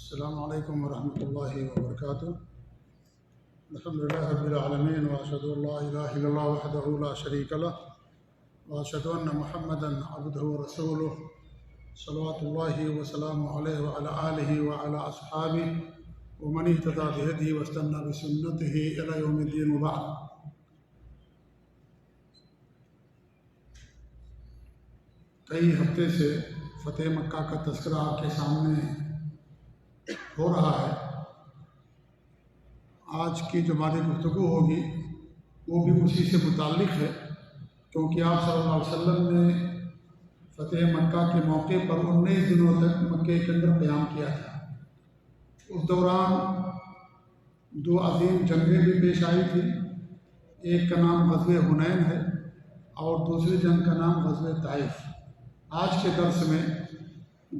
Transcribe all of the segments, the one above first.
السلام علیکم ورحمۃ اللہ وبرکاتہ۔ الحمد للہ رب العالمین واشهد ان لا الہ الا اللہ وحدہ لا شریک لہ واشهد ان محمدا عبدہ ورسولہ صلوات اللہ وسلامہ علیہ وعلی آلہ وعلی اصحابہ ومن اہتدی بہدیہ واستنى بسنتہ الی یوم الدین وبعد۔ کئی ہفتے سے فتح مکہ کا تذکرہ آپ کے سامنے ہو رہا ہے۔ آج کی جو ہماری گفتگو ہوگی وہ بھی اسی سے متعلق ہے، کیونکہ آپ صلی اللہ علیہ وسلم نے فتح مکہ کے موقع پر 19 دنوں تک مکے کے اندر قیام کیا تھا۔ اس دوران دو عظیم جنگیں بھی پیش آئی تھی۔ ایک کا نام غزوہ حنین ہے اور دوسری جنگ کا نام غزوہ طائف۔ آج کے درس میں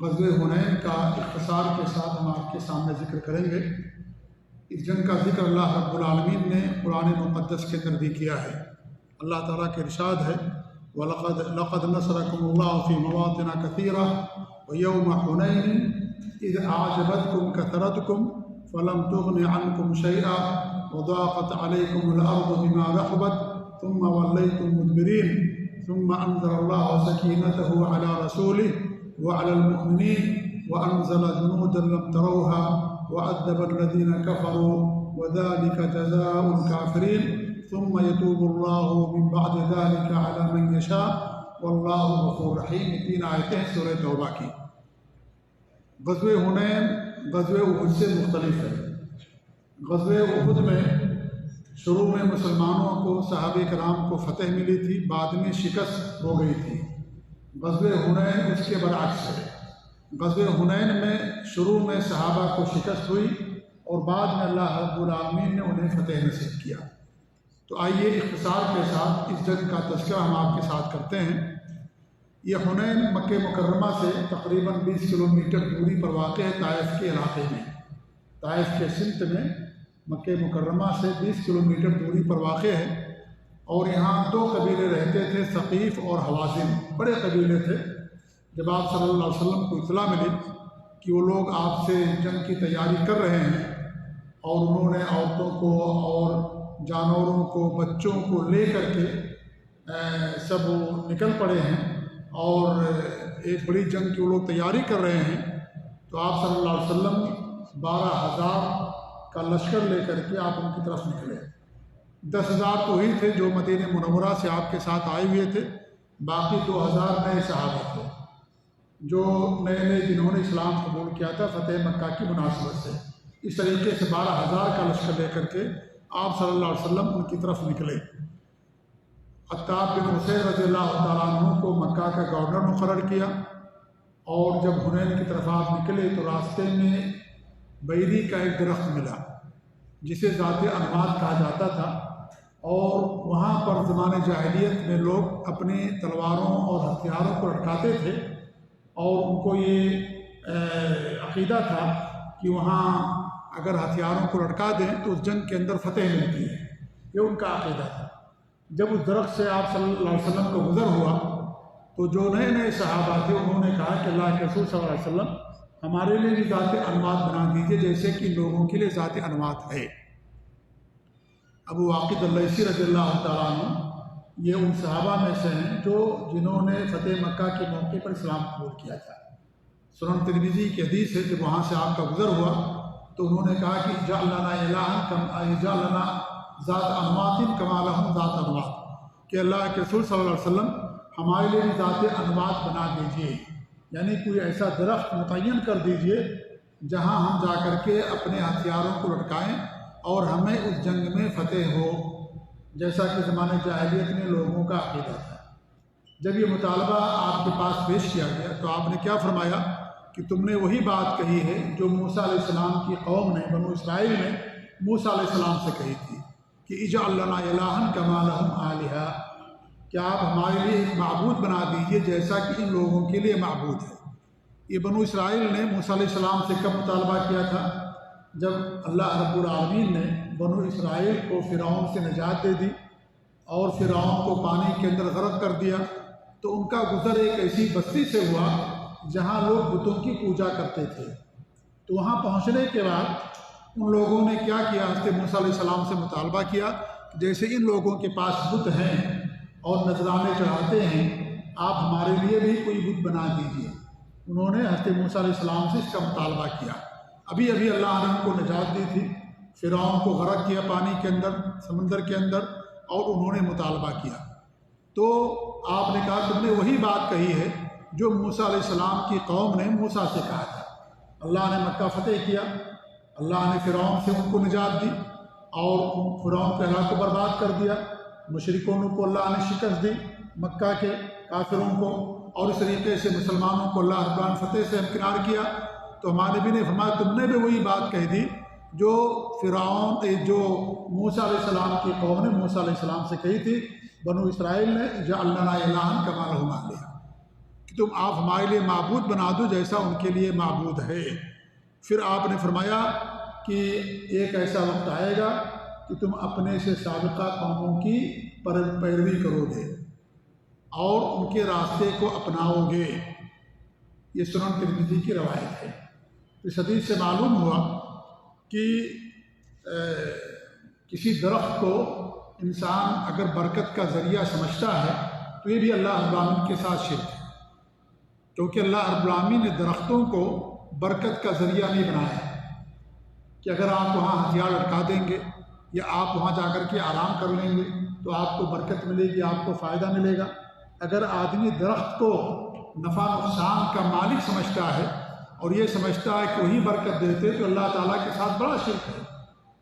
غزوہ حنین کا اختصار کے ساتھ ہم آپ کے سامنے ذکر کریں گے۔ اس جنگ کا ذکر اللہ رب العالمین نے قرآن مقدس کے اندر بھی کیا ہے۔ اللہ تعالیٰ کے ارشاد ہے لقد نصرکم اللہ فی مواطن کثیرہ ویوم حنین اذ اعجبتکم کثرتکم فلم تغن عنکم شیئا وضاقت علیکم الارض بما رحبت ثم ولیتم مدبرین ثم انزل اللہ سکینتہ علی رسولہ وعلى المؤمنين وأنزل جنودا لم تروها وعذب الذين كفروا وذلك جزاء الكافرين ثم يتوب الله من بعد ذلك على من يشاء والله غفور رحيم۔ 3 آیتیں سورہ توبہ کی۔ غزوہ حنین غزوہ احد سے مختلف ہے۔ غزوہ احد میں شروع میں مسلمانوں کو صحابہ کرام کو فتح ملی تھی، بعد میں شکست ہو گئی تھی۔ غزوہ حنین اس کے برعکس ہے۔ غزوہ حنین میں شروع میں صحابہ کو شکست ہوئی اور بعد میں اللہ رب العالمین نے انہیں فتح نصیب کیا۔ تو آئیے اختصار کے ساتھ اس جنگ کا تذکرہ ہم آپ کے ساتھ کرتے ہیں۔ یہ حنین مکہ مکرمہ سے تقریباً 20 کلومیٹر دوری پر واقع ہے، طائف کے علاقے میں۔ طائف کے سمت میں مکہ مکرمہ سے 20 کلومیٹر دوری پر واقع ہے، اور یہاں 2 قبیلے رہتے تھے، ثقیف اور حوازن، بڑے قبیلے تھے۔ جب آپ صلی اللہ علیہ وسلم کو اطلاع ملی کہ وہ لوگ آپ سے جنگ کی تیاری کر رہے ہیں اور انہوں نے عورتوں کو اور جانوروں کو بچوں کو لے کر کے سب نکل پڑے ہیں اور ایک بڑی جنگ کی وہ لوگ تیاری کر رہے ہیں، تو آپ صلی اللہ علیہ وسلم 12,000 کا لشکر لے کر کے آپ ان کی طرف نکلے۔ 10,000 تو ہی تھے جو مدینہ منورہ سے آپ کے ساتھ آئے ہوئے تھے، باقی 2,000 نئے صحابہ تھے جو نئے جنہوں نے اسلام قبول کیا تھا فتح مکہ کی مناسبت سے۔ اس طریقے سے 12,000 کا لشکر لے کر کے آپ صلی اللہ علیہ وسلم ان کی طرف نکلے۔ عتاب بن حسین رضی اللہ تعالیٰ عنہ کو مکہ کا گورنر مقرر کیا، اور جب حنین کی طرف آپ نکلے تو راستے میں بیری کا ایک درخت ملا جسے ذات انواد کہا جاتا تھا، اور وہاں پر زمانۂ جاہلیت میں لوگ اپنی تلواروں اور ہتھیاروں کو لٹکاتے تھے، اور ان کو یہ عقیدہ تھا کہ وہاں اگر ہتھیاروں کو لٹکا دیں تو اس جنگ کے اندر فتح ملتی ہے۔ یہ ان کا عقیدہ تھا۔ جب اس درخت سے آپ صلی اللہ علیہ وسلم کو گزر ہوا تو جو نئے صحابہ تھے انہوں نے کہا کہ اللہ کے رسول صلی اللہ علیہ وسلم ہمارے لیے بھی ذات انواد بنا دیجیے جیسے کہ لوگوں کے لیے ذات انواد ہے۔ ابو واقد اللیثی رضی اللہ تعالیٰ عنہ یہ ان صحابہ میں سے ہیں جنہوں نے فتح مکہ کے موقع پر اسلام قبول کیا تھا۔ سنن ترمذی کی حدیث ہے، جب وہاں سے آپ کا گزر ہوا تو انہوں نے کہا کہ اجعل لنا الہا اجعل لنا ذات انواد کما لہم ذات انواد، کہ اللہ کے رسول صلی اللہ علیہ وسلم ہمارے لیے بھی ذات انواد بنا دیجیے، یعنی کوئی ایسا درخت متعین کر دیجیے جہاں ہم جا کر کے اپنے ہتھیاروں کو لٹکائیں اور ہمیں اس جنگ میں فتح ہو، جیسا کہ زمانہ جاہلیت میں لوگوں کا عقیدہ تھا۔ جب یہ مطالبہ آپ کے پاس پیش کیا گیا تو آپ نے کیا فرمایا کہ تم نے وہی بات کہی ہے جو موسیٰ علیہ السلام کی قوم نے، بنو اسرائیل نے موسیٰ علیہ السلام سے کہی تھی کہ اجعل لنا الہا کما لہم آلہہ، کہ آپ ہمارے لیے ایک معبود بنا دیجیے جیسا کہ ان لوگوں کے لیے معبود ہے۔ یہ بنو اسرائیل نے موسیٰ علیہ السلام سے کب مطالبہ کیا تھا؟ جب اللہ رب العالمین نے بنو اسرائیل کو فرعون سے نجات دے دی اور فرعون کو پانی کے اندر غرق کر دیا، تو ان کا گزر ایک ایسی بستی سے ہوا جہاں لوگ بتوں کی پوجا کرتے تھے، تو وہاں پہنچنے کے بعد ان لوگوں نے کیا کیا، حضرت موسیٰ علیہ السلام سے مطالبہ کیا کہ جیسے ان لوگوں کے پاس بت ہیں اور نذرانے چڑھاتے ہیں، آپ ہمارے لیے بھی کوئی بت بنا دیجیے۔ انہوں نے حضرت موسیٰ علیہ السلام سے اس کا مطالبہ کیا۔ ابھی اللہ نے ان کو نجات دی تھی، فرعون کو غرق کیا پانی کے اندر، سمندر کے اندر، اور انہوں نے مطالبہ کیا۔ تو آپ نے کہا تم نے وہی بات کہی ہے جو موسیٰ علیہ السلام کی قوم نے موسیٰ سے کہا تھا۔ اللہ نے مکہ فتح کیا، اللہ نے فرعون سے ان کو نجات دی اور فرعون کے علاقے کو برباد کر دیا، مشرکوں کو اللہ نے شکست دی، مکہ کے کافروں کو، اور اس طریقے سے مسلمانوں کو اللہ رب العالمین فتح سے ہمکنار کیا۔ تو ہمارے نبی نے فرمایا تم نے بھی وہی بات کہہ دی جو جو موسیٰ علیہ السلام کی قوم نے موسیٰ علیہ السلام سے کہی تھی، بنو اسرائیل نے اجعل لنا الہا کما لہم آلہہ، کہ تم آپ ہمارے لیے معبود بنا دو جیسا ان کے لیے معبود ہے۔ پھر آپ نے فرمایا کہ ایک ایسا وقت آئے گا کہ تم اپنے سے سابقہ قوموں کی پیروی کرو گے اور ان کے راستے کو اپناؤ گے۔ یہ سنن ترمذی کی روایت ہے۔ اس حدیث سے معلوم ہوا کہ کسی درخت کو انسان اگر برکت کا ذریعہ سمجھتا ہے تو یہ بھی اللہ رب العالمین کے ساتھ شرک ہے، کیونکہ اللہ رب العالمین نے درختوں کو برکت کا ذریعہ نہیں بنایا کہ اگر آپ وہاں ہتھیار لٹکا دیں گے یا آپ وہاں جا کر کے آرام کر لیں گے تو آپ کو برکت ملے گی، آپ کو فائدہ ملے گا۔ اگر آدمی درخت کو نفع نقصان کا مالک سمجھتا ہے اور یہ سمجھتا ہے کہ وہی برکت دیتے تو اللہ تعالیٰ کے ساتھ بڑا شرک ہے،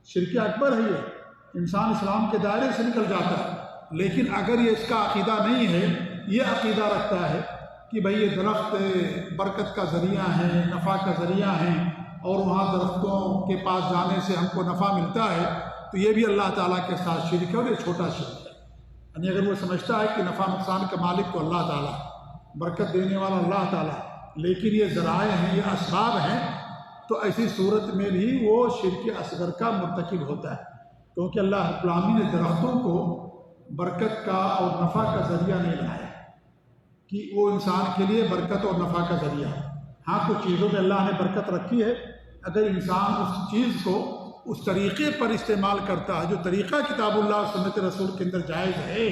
شرک اکبر ہے۔ یہ انسان اسلام کے دائرے سے نکل جاتا ہے۔ لیکن اگر یہ اس کا عقیدہ نہیں ہے، یہ عقیدہ رکھتا ہے کہ بھئی یہ درخت برکت کا ذریعہ ہیں، نفع کا ذریعہ ہیں، اور وہاں درختوں کے پاس جانے سے ہم کو نفع ملتا ہے، تو یہ بھی اللہ تعالیٰ کے ساتھ شرک ہے، اور یہ چھوٹا شرک ہے۔ یعنی اگر وہ سمجھتا ہے کہ نفع نقصان کا مالک تو اللہ تعالیٰ، برکت دینے والا اللہ تعالیٰ، لیکن یہ ذرائع ہیں، یہ اسباب ہیں، تو ایسی صورت میں بھی وہ شرک اصغر کا مرتکب ہوتا ہے، کیونکہ اللہ رب العالمین نے درختوں کو برکت کا اور نفع کا ذریعہ نہیں بنایا کہ وہ انسان کے لیے برکت اور نفع کا ذریعہ ہے۔ ہاں کچھ چیزوں میں اللہ نے برکت رکھی ہے، اگر انسان اس چیز کو اس طریقے پر استعمال کرتا ہے جو طریقہ کتاب اللہ اور سنت رسول کے اندر جائز ہے،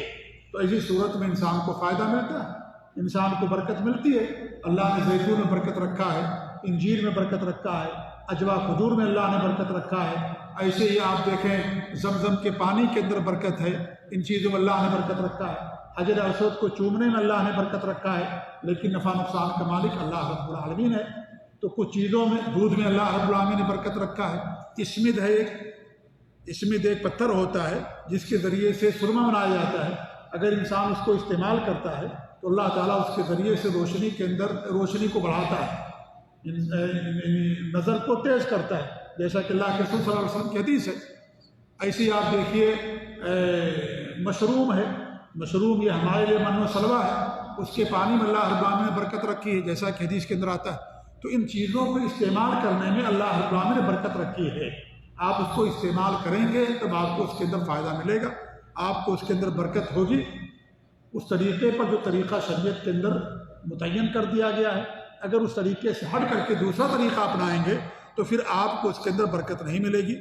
تو ایسی صورت میں انسان کو فائدہ ملتا ہے، انسان کو برکت ملتی ہے۔ اللہ نے زیتون میں برکت رکھا ہے، انجیر میں برکت رکھا ہے، اجوا کھجور میں اللہ نے برکت رکھا ہے۔ ایسے ہی آپ دیکھیں زمزم کے پانی کے اندر برکت ہے، ان چیزوں میں اللہ نے برکت رکھا ہے۔ حجر اسود کو چومنے میں اللہ نے برکت رکھا ہے، لیکن نفع نقصان کا مالک اللہ رب العالمین ہے۔ تو کچھ چیزوں میں دودھ میں اللہ رب العالمین نے برکت رکھا ہے۔ اسمد ہے، اسمد ایک پتھر ہوتا ہے جس کے ذریعے سے سرما بنایا جاتا ہے، اگر انسان اس کو استعمال کرتا ہے تو اللہ تعالیٰ اس کے ذریعے سے روشنی کے اندر روشنی کو بڑھاتا ہے، نظر کو تیز کرتا ہے، جیسا کہ اللہ کے رسول صلی اللہ علیہ وسلم کی حدیث ہے۔ ایسی آپ دیکھیے مشروم ہے، مشروم یہ ہمارے لیے من و سلوہ ہے، اس کے پانی میں اللہ رب العالمین نے برکت رکھی ہے، جیسا کہ حدیث کے اندر آتا ہے۔ تو ان چیزوں کو استعمال کرنے میں اللہ رب العالمین نے برکت رکھی ہے، آپ اس کو استعمال کریں گے تب آپ کو اس کے اندر فائدہ ملے گا، آپ کو اس کے اندر برکت ہوگی، اس طریقے پر جو طریقہ شریعت کے اندر متعین کر دیا گیا ہے۔ اگر اس طریقے سے ہٹ کر کے دوسرا طریقہ اپنائیں گے تو پھر آپ کو اس کے اندر برکت نہیں ملے گی۔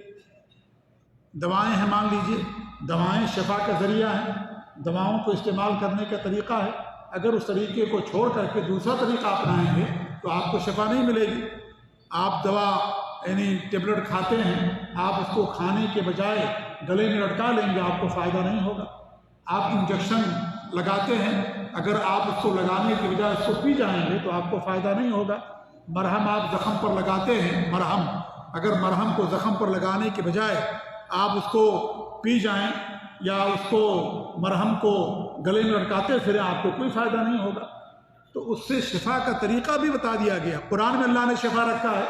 دوائیں ہیں، مان لیجئے دوائیں شفا کا ذریعہ ہیں، دواؤں کو استعمال کرنے کا طریقہ ہے، اگر اس طریقے کو چھوڑ کر کے دوسرا طریقہ اپنائیں گے تو آپ کو شفا نہیں ملے گی۔ آپ دوا یعنی ٹیبلٹ کھاتے ہیں، آپ اس کو کھانے کے بجائے گلے میں لٹکا لیں گے، آپ کو فائدہ نہیں ہوگا۔ آپ انجیکشن لگاتے ہیں، اگر آپ اس کو لگانے کے بجائے اس کو پی جائیں گے تو آپ کو فائدہ نہیں ہوگا۔ مرہم آپ زخم پر لگاتے ہیں، مرہم، اگر مرہم کو زخم پر لگانے کے بجائے آپ اس کو پی جائیں یا اس کو مرہم کو گلے میں لٹکاتے پھر آپ کو کوئی فائدہ نہیں ہوگا۔ تو اس سے شفا کا طریقہ بھی بتا دیا گیا، قرآن میں اللہ نے شفا رکھا ہے۔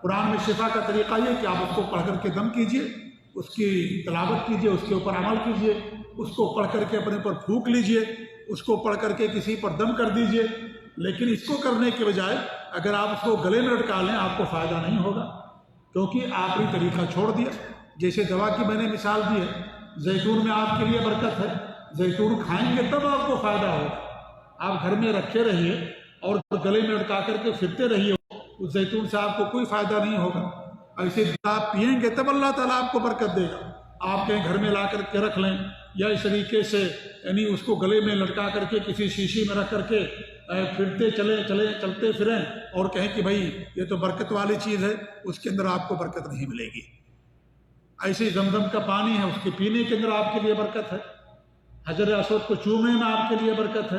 قرآن میں شفا کا طریقہ یہ کہ آپ اس کو پڑھ کر کے دم کیجئے، اس کی تلاوت کیجئے، اس کے اوپر عمل کیجئے، اس کو پڑھ کر کے اپنے پر پھونک لیجئے، اس کو پڑھ کر کے کسی پر دم کر دیجئے۔ لیکن اس کو کرنے کے بجائے اگر آپ اس کو گلے میں لٹکا لیں آپ کو فائدہ نہیں ہوگا، کیونکہ آپ نے طریقہ چھوڑ دیا۔ جیسے دوا کی میں نے مثال دی ہے، زیتون میں آپ کے لیے برکت ہے، زیتون کھائیں گے تب آپ کو فائدہ ہوگا۔ آپ گھر میں رکھے رہیے اور گلے میں لٹکا کر کے پھرتے رہیے، اس زیتون سے آپ کو کوئی فائدہ نہیں ہوگا۔ ایسے آپ پئیں گے تب اللہ تعالیٰ آپ کو برکت دے گا۔ آپ کہیں گھر میں لا کر کے رکھ لیں یا اس طریقے سے یعنی اس کو گلے میں لٹکا کر کے کسی شیشی میں رکھ کر کے پھرتے چلتے پھریں اور کہیں کہ بھائی یہ تو برکت والی چیز ہے، اس کے اندر آپ کو برکت نہیں ملے گی۔ ایسے ہی زمزم کا پانی ہے، اس کے پینے کے اندر آپ کے لیے برکت ہے، حجر اسود کو چومنے میں آپ کے لیے برکت ہے۔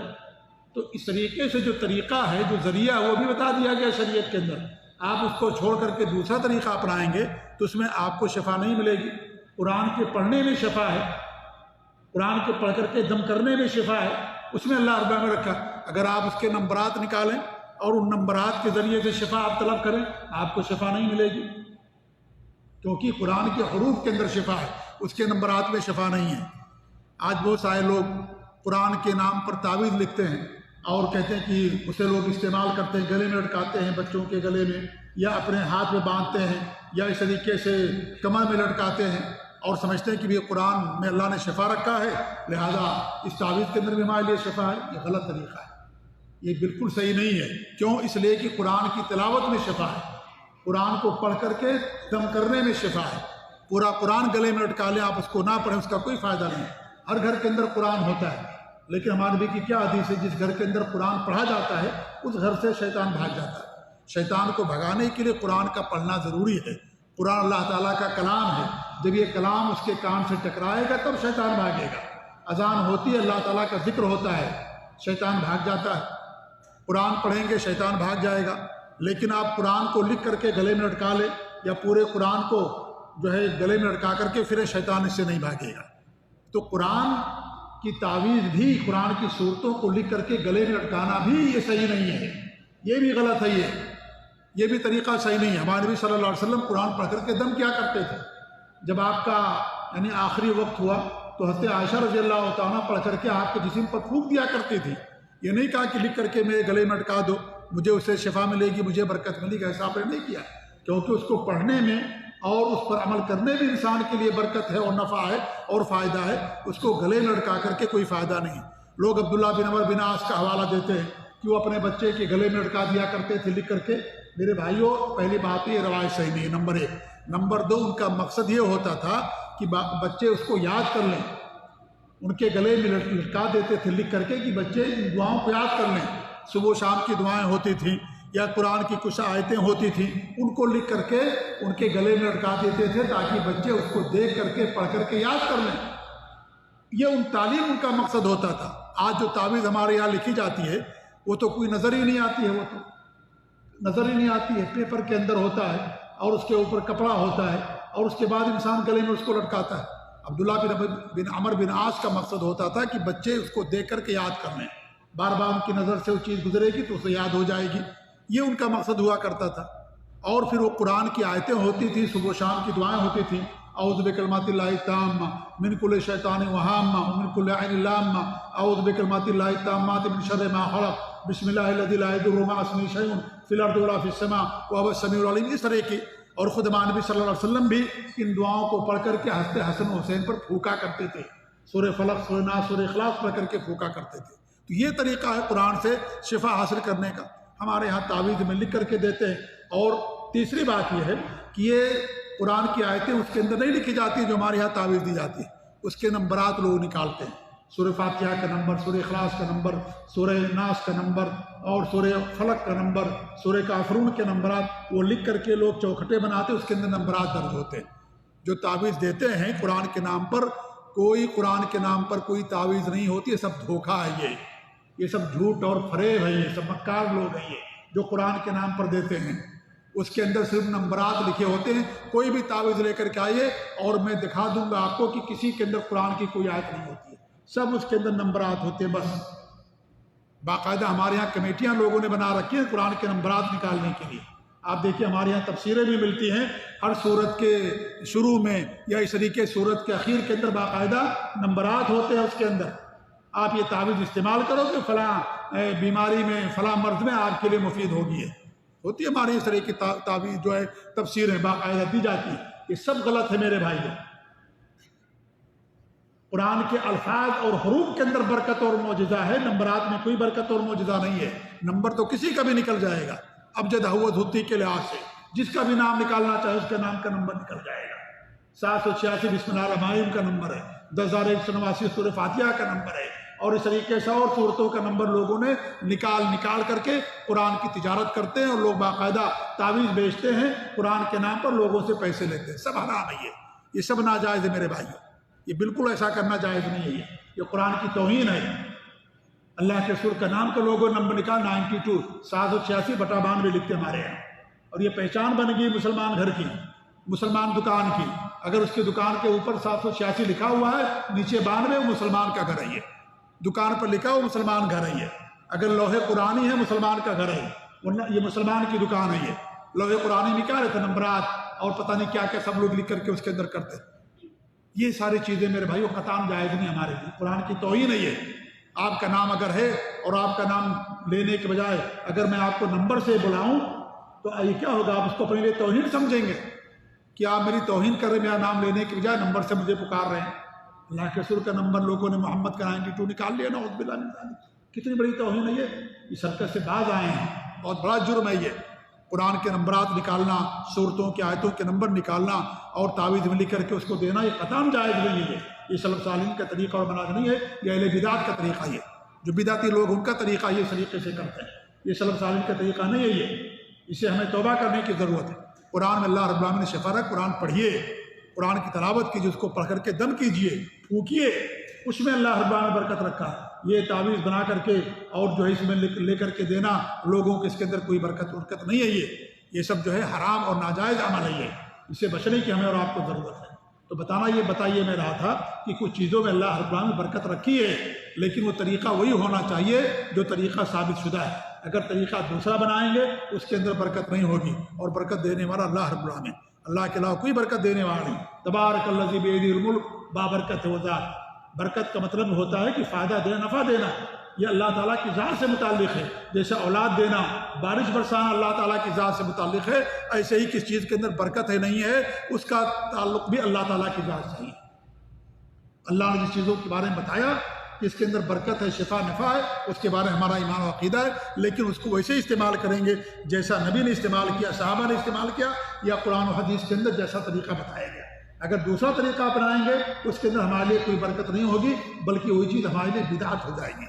تو اس طریقے سے جو طریقہ ہے، جو ذریعہ ہے، وہ بھی بتا دیا گیا شریعت کے اندر۔ آپ اس کو چھوڑ کر کے دوسرا طریقہ اپنائیں گے تو اس میں آپ کو شفا نہیں ملے گی۔ قرآن کے پڑھنے میں شفا ہے، قرآن کے پڑھ کر کے دم کرنے میں شفا ہے، اس میں اللہ رب نے رکھا۔ اگر آپ اس کے نمبرات نکالیں اور ان نمبرات کے ذریعے سے شفا آپ طلب کریں، آپ کو شفا نہیں ملے گی، کیونکہ قرآن کے حروف کے اندر شفا ہے، اس کے نمبرات میں شفا نہیں ہے۔ آج بہت سارے لوگ قرآن کے نام پر تعویذ لکھتے ہیں اور کہتے ہیں کہ اسے لوگ استعمال کرتے ہیں، گلے میں لٹکاتے ہیں، بچوں کے گلے میں یا اپنے ہاتھ میں باندھتے ہیں یا اس طریقے سے کمر میں لٹکاتے ہیں اور سمجھتے ہیں کہ یہ قرآن میں اللہ نے شفا رکھا ہے، لہذا اس تعویذ کے اندر بھی ہمارے لیے شفا ہے۔ یہ غلط طریقہ ہے، یہ بالکل صحیح نہیں ہے۔ کیوں؟ اس لیے کہ قرآن کی تلاوت میں شفا ہے، قرآن کو پڑھ کر کے دم کرنے میں شفا ہے۔ پورا قرآن گلے میں لٹکا لیں، آپ اس کو نہ پڑھیں، اس کا کوئی فائدہ نہیں۔ ہر گھر کے اندر قرآن ہوتا ہے، لیکن ہمارے نبی کی کیا حدیث ہے؟ جس گھر کے اندر قرآن پڑھا جاتا ہے اس گھر سے شیطان بھاگ جاتا ہے۔ شیطان کو بھگانے کے لیے قرآن کا پڑھنا ضروری ہے۔ قرآن اللہ تعالیٰ کا کلام ہے، جب یہ کلام اس کے کان سے ٹکرائے گا تب شیطان بھاگے گا۔ اذان ہوتی ہے، اللہ تعالیٰ کا ذکر ہوتا ہے، شیطان بھاگ جاتا ہے۔ قرآن پڑھیں گے شیطان بھاگ جائے گا۔ لیکن آپ قرآن کو لکھ کر کے گلے میں لٹکا لیں یا پورے قرآن کو جو ہے گلے میں لٹکا کر کے پھر شیطان اس سے نہیں بھاگے گا۔ تو قرآن کی تعویذ بھی، قرآن کی صورتوں کو لکھ کر کے گلے میں لٹکانا بھی یہ صحیح نہیں ہے، یہ بھی غلط ہے، یہ بھی طریقہ صحیح نہیں ہے۔ ہمارے نبی صلی اللہ علیہ وسلم قرآن پڑھ کر کے دم کیا کرتے تھے؟ جب آپ کا یعنی آخری وقت ہوا تو حضرت عائشہ رضی اللہ تعالیٰ پڑھ کر کے آپ کے جسم پر پھونک دیا کرتی تھی۔ یہ نہیں کہا کہ لکھ کر کے میرے گلے میں لٹکا دو، مجھے اس سے شفا ملے گی، مجھے برکت ملے گی، ایسا آپ نے نہیں کیا، کیونکہ اس کو پڑھنے میں اور اس پر عمل کرنے میں انسان کے لیے برکت ہے اور نفع ہے اور فائدہ ہے، اس کو گلے میں لٹکا کر کے کوئی فائدہ نہیں۔ لوگ عبداللہ بن عمر بن عاص کا حوالہ دیتے ہیں کہ وہ اپنے بچے کے گلے میں لٹکا دیا کرتے تھے لکھ کر کے۔ میرے بھائیوں، پہلی بات یہ روایت صحیح نہیں ہے، نمبر 1۔ نمبر 2، ان کا مقصد یہ ہوتا تھا کہ بچے اس کو یاد کر لیں، ان کے گلے میں لٹکا دیتے تھے لکھ کر کے کہ بچے ان دعاؤں کو یاد کر لیں۔ صبح و شام کی دعائیں ہوتی تھیں یا قرآن کی کچھ آیتیں ہوتی تھیں، ان کو لکھ کر کے ان کے گلے میں لٹکا دیتے تھے تاکہ بچے اس کو دیکھ کر کے پڑھ کر کے یاد کر لیں۔ یہ ان تعلیم ان کا مقصد ہوتا تھا۔ آج جو تعویذ ہمارے یہاں لکھی جاتی ہے وہ تو کوئی نظر ہی نہیں آتی ہے، وہ تو نظر ہی نہیں آتی ہے، پیپر کے اندر ہوتا ہے اور اس کے اوپر کپڑا ہوتا ہے اور اس کے بعد انسان گلے میں اس کو لٹکاتا ہے۔ عبداللہ بن عمر بن عاص کا مقصد ہوتا تھا کہ بچے اس کو دیکھ کر کے یاد کر لیں، بار بار ان کی نظر سے وہ چیز گزرے گی تو اسے یاد ہو جائے گی، یہ ان کا مقصد ہوا کرتا تھا۔ اور پھر وہ قرآن کی آیتیں ہوتی تھیں، صبح و شام کی دعائیں ہوتی تھیں، اعوذ بکلمات اللہ التامہ من کل شیطان وہامہ ومن کل عین لامہ، اعوذ بکلمات اللہ التامات من شر ما خلق، بسم اللہ الذی لا یضر مع اسمہ شیء فی الارض ولا فی السماء وهو السمیع العلیم، اس طرح کی۔ اور خود ہمارے نبی صلی اللہ علیہ وسلم بھی ان دعاؤں کو پڑھ کر کے حضرت حسن حسین پر پھونکا کرتے تھے، سورہ فلق، سورہ ناس، سورہ اخلاص پڑھ کر کے پھونکا کرتے تھے۔ تو یہ طریقہ ہے قرآن سے شفا حاصل کرنے کا۔ ہمارے ہاں تعویذ میں لکھ کر کے دیتے ہیں۔ اور تیسری بات یہ ہے کہ یہ قرآن کی آیتیں اس کے اندر نہیں لکھی جاتی جو ہمارے یہاں تعویذ دی جاتی ہے، اس کے نمبرات لوگ نکالتے ہیں، سورہ فاتحہ کا نمبر، سورہ اخلاص کا نمبر، سورہ ناس کا نمبر اور سورہ فلق کا نمبر، سورہ کافرون کے نمبرات، وہ لکھ کر کے لوگ چوکھٹے بناتے، اس کے اندر نمبرات درج ہوتے ہیں۔ جو تعویذ دیتے ہیں قرآن کے نام پر، کوئی قرآن کے نام پر کوئی تعویذ نہیں ہوتی، یہ سب دھوکہ ہے، یہ سب جھوٹ اور فریب ہے، یہ سب مکار لوگ ہیں یہ جو قرآن کے نام پر دیتے ہیں۔ اس کے اندر صرف نمبرات لکھے ہوتے ہیں۔ کوئی بھی تعویذ لے کر کے آئیے اور میں دکھا دوں گا آپ کو کہ کسی کے اندر قرآن کی کوئی آیت نہیں ہوتی ہے، سب اس کے اندر نمبرات ہوتے ہیں۔ بس باقاعدہ ہمارے یہاں کمیٹیاں لوگوں نے بنا رکھی ہیں قرآن کے نمبرات نکالنے کے لیے۔ آپ دیکھیے ہمارے یہاں تفسیریں بھی ملتی ہیں، ہر سورت کے شروع میں یا اس طریقے سورت کے اخیر کے اندر باقاعدہ نمبرات ہوتے ہیں اس کے اندر۔ آپ یہ تعویذ استعمال کرو کہ فلاں بیماری میں، فلاں مرض میں آپ کے لیے مفید ہوگی، ہوتی ہے ہماری اس طرح کی تعویذ جو ہے تفسیریں باقاعدہ دی جاتی ہیں۔ یہ سب غلط ہے میرے بھائیوں۔ قرآن کے الفاظ اور حروف کے اندر برکت اور معجزہ ہے، نمبرات میں کوئی برکت اور معجزہ نہیں ہے۔ نمبر تو کسی کا بھی نکل جائے گا، ابجد ہوا دھوتی کے لحاظ سے جس کا بھی نام نکالنا چاہے اس کے نام کا نمبر نکل جائے گا. 786 بسم اللہ الرحمن الرحیم کا نمبر ہے, 10,189 سورہ فاتحہ کا نمبر ہے, اور اس طریقے سے اور صورتوں کا نمبر لوگوں نے نکال کر کے قرآن کی تجارت کرتے ہیں, اور لوگ باقاعدہ تعویذ بیچتے ہیں قرآن کے نام پر, لوگوں سے پیسے لیتے ہیں. سب حرام ہے, یہ سب ناجائز ہے میرے بھائیوں, یہ بالکل ایسا کرنا جائز نہیں ہے. یہ قرآن کی توہین ہے. اللہ کے رسول کا نام کا لوگوں نمبر نکال 92 786/92 لکھتے ہمارے یہاں, اور یہ پہچان بن گئی مسلمان گھر کی, مسلمان دکان کی. اگر اس کی دکان کے اوپر 786 لکھا ہوا ہے, نیچے 92, وہ مسلمان کا گھر ہے. یہ دکان پر لکھا ہوا مسلمان گھر ہے. اگر لوہے قرآنی ہے مسلمان کا گھر ہے, ورنہ یہ مسلمان کی دکان ہے. یہ لوہے قرآنی میں کیا رہتا ہے, نمبرات اور پتہ نہیں کیا کیا سب لوگ لکھ کر کے اس کے اندر کرتے. یہ ساری چیزیں میرے بھائیو قطعاً جائز نہیں ہمارے لیے, قرآن کی توہین ہے یہ. آپ کا نام اگر ہے اور آپ کا نام لینے کے بجائے اگر میں آپ کو نمبر سے بلاؤں تو یہ کیا ہوگا, آپ اس کو اپنے لیے توہین سمجھیں گے کہ آپ میری توہین کر رہے ہیں, میرا نام لینے کے بجائے نمبر سے مجھے پکار رہے ہیں. اللہ کے رسول کا نمبر لوگوں نے محمد کا 92 نکال لیا. نعوذ باللہ من ذالک, کتنی بڑی توہین ہے یہ حرکت سے باز آئے ہیں, بہت بڑا جرم ہے یہ. قرآن کے نمبرات نکالنا, صورتوں کی آیتوں کے نمبر نکالنا اور تعویذ میں لکھ کر کے اس کو دینا, یہ قطعاً جائز نہیں ہے. یہ سلف صالحین کا طریقہ اور منہج نہیں ہے, یہ اہل بدعت کا طریقہ ہے. جو بدعتی لوگ ان کا طریقہ یہ طریقے سے کرتے ہیں, یہ سلف صالحین کا طریقہ نہیں ہے. یہ اسے ہمیں توبہ کرنے کی ضرورت ہے. قرآن میں اللہ رب العالمین نے شفا رکھا, قرآن پڑھیے, قرآن کی تلاوت کیجیے, اس کو پڑھ کر کے دم کیجیے, پھونکیے, اس میں اللہ رب العالمین نے برکت رکھا ہے. یہ تعویذ بنا کر کے اور جو ہے اس میں لے کر کے دینا لوگوں کے, اس کے اندر کوئی برکت نہیں ہے. یہ سب جو ہے حرام اور ناجائز عمل ہے. اسے بچنے کی ہمیں اور آپ کو ضرورت ہے. تو بتائیے میں رہا تھا کہ کچھ چیزوں میں اللہ رب العالمین نے برکت رکھی ہے, لیکن وہ طریقہ وہی ہونا چاہیے جو طریقہ ثابت شدہ ہے. اگر طریقہ دوسرا بنائیں گے اس کے اندر برکت نہیں ہوگی, اور برکت دینے والا اللہ رب العالمین, اللہ کے علاوہ کوئی برکت دینے والا نہیں. تبارک الذی بیدہ الملک, بابرکت وہ ذات. برکت کا مطلب ہوتا ہے کہ فائدہ دینا, نفع دینا. یہ اللہ تعالیٰ کی ذات سے متعلق ہے. جیسے اولاد دینا, بارش برسانا اللہ تعالیٰ کی ذات سے متعلق ہے, ایسے ہی کس چیز کے اندر برکت ہے نہیں ہے اس کا تعلق بھی اللہ تعالیٰ کی ذات سے ہے. اللہ نے جس چیزوں کے بارے میں بتایا کہ اس کے اندر برکت ہے, شفا نفع ہے, اس کے بارے میں ہمارا ایمان و عقیدہ ہے, لیکن اس کو ویسے ہی استعمال کریں گے جیسا نبی نے استعمال کیا, صحابہ نے استعمال کیا, یا قرآن و حدیث کے اندر جیسا طریقہ بتایا گیا. اگر دوسرا طریقہ اپنائیں گے اس کے اندر ہمارے لیے کوئی برکت نہیں ہوگی, بلکہ وہی چیز ہمارے لیے بدعت ہو جائے گی,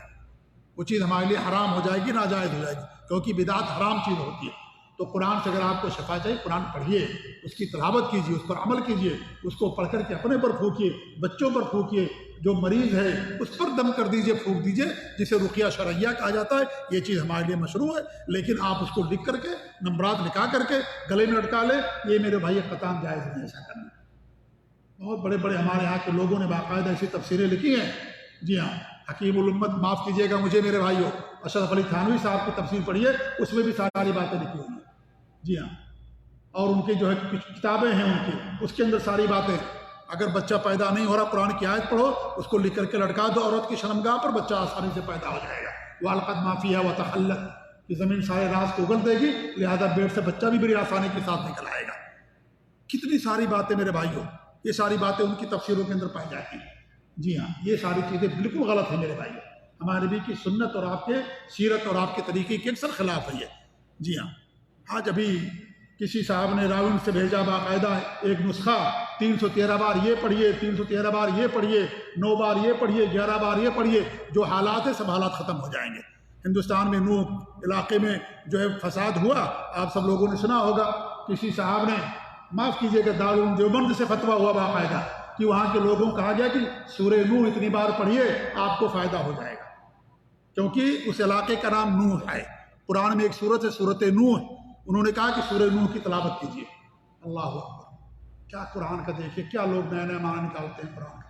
وہ چیز ہمارے لیے حرام ہو جائے گی, ناجائز ہو جائے گی, کیونکہ بدعت حرام چیز ہوتی ہے. تو قرآن سے اگر آپ کو شفا چاہیے, قرآن پڑھیے, اس کی تلاوت کیجیے, اس پر عمل کیجیے, اس کو پڑھ کر کے اپنے پر پھونکیے, بچوں پر پھونکیے, جو مریض ہے اس پر دم کر دیجیے, پھونک دیجیے, جسے رقیہ شرعیہ کہا جاتا ہے. یہ چیز ہمارے لیے مشروع ہے, لیکن آپ اس کو لکھ کر کے, نمبرات لکھا کر کے گلے میں لٹکا لیں, یہ میرے بھائی قطعاً جائز نہیں ایسا کرنا. بہت بڑے بڑے ہمارے یہاں کے لوگوں نے باقاعدہ ایسی تفسیریں لکھی ہیں. جی ہاں, حکیم الامت, معاف کیجیے گا مجھے میرے بھائیوں, اشرف علی تھانوی صاحب کی تفسیر پڑھیے, اس میں بھی ساری باتیں لکھی ہوئی ہیں. جی ہاں, اور ان کی جو ہے کچھ کتابیں ہیں ان کی, اس کے اندر ساری باتیں. اگر بچہ پیدا نہیں ہو رہا, قرآن کی آیت پڑھو, اس کو لکھ کر کے لٹکا دو عورت کی شرمگاہ پر, بچہ آسانی سے پیدا ہو جائے گا. وَأَلْقَتْ مَا فِيهَا وَتَخَلَّتْ, کہ زمین سارے راز کو اگل دے گی, لہذا پیٹ سے بچہ بھی بڑی آسانی کے ساتھ نکل آئے گا. کتنی ساری باتیں میرے بھائیوں, یہ ساری باتیں ان کی تفسیروں کے اندر پائی جاتی ہیں. جی ہاں, یہ ساری چیزیں بالکل غلط ہیں میرے بھائیوں. ہمارے نبی کی سنت اور آپ کے سیرت اور آپ کے طریقے کے اکثر خلاف ہے یہ. جی ہاں, آج ابھی کسی صاحب نے راون سے بھیجا باقاعدہ ایک نسخہ, 313 بار یہ پڑھیے, 313 بار یہ پڑھیے, 9 بار یہ پڑھیے, 11 بار یہ پڑھیے. جو حالات ہیں سب حالات ختم ہو جائیں گے. ہندوستان میں نوح علاقے میں جو ہے فساد ہوا, آپ سب لوگوں نے سنا ہوگا. کسی صاحب نے, معاف کیجیے گا, دارالعلوم دیوبند سے فتویٰ ہوا باقاعدہ کہ وہاں کے لوگوں کو کہا گیا کہ سورہ نوح اتنی بار پڑھیے, آپ کو فائدہ ہو جائے گا, کیونکہ اس علاقے کا نام نوح ہے. قرآن میں ایک سورت ہے سورت نوح, انہوں نے کہا کہ سورہ نوح کی تلاوت کیجیے. اللہ اکبر, کیا قرآن کا دیکھیے, کیا لوگ نیا نیا معنی نکالتے ہیں قرآن کا.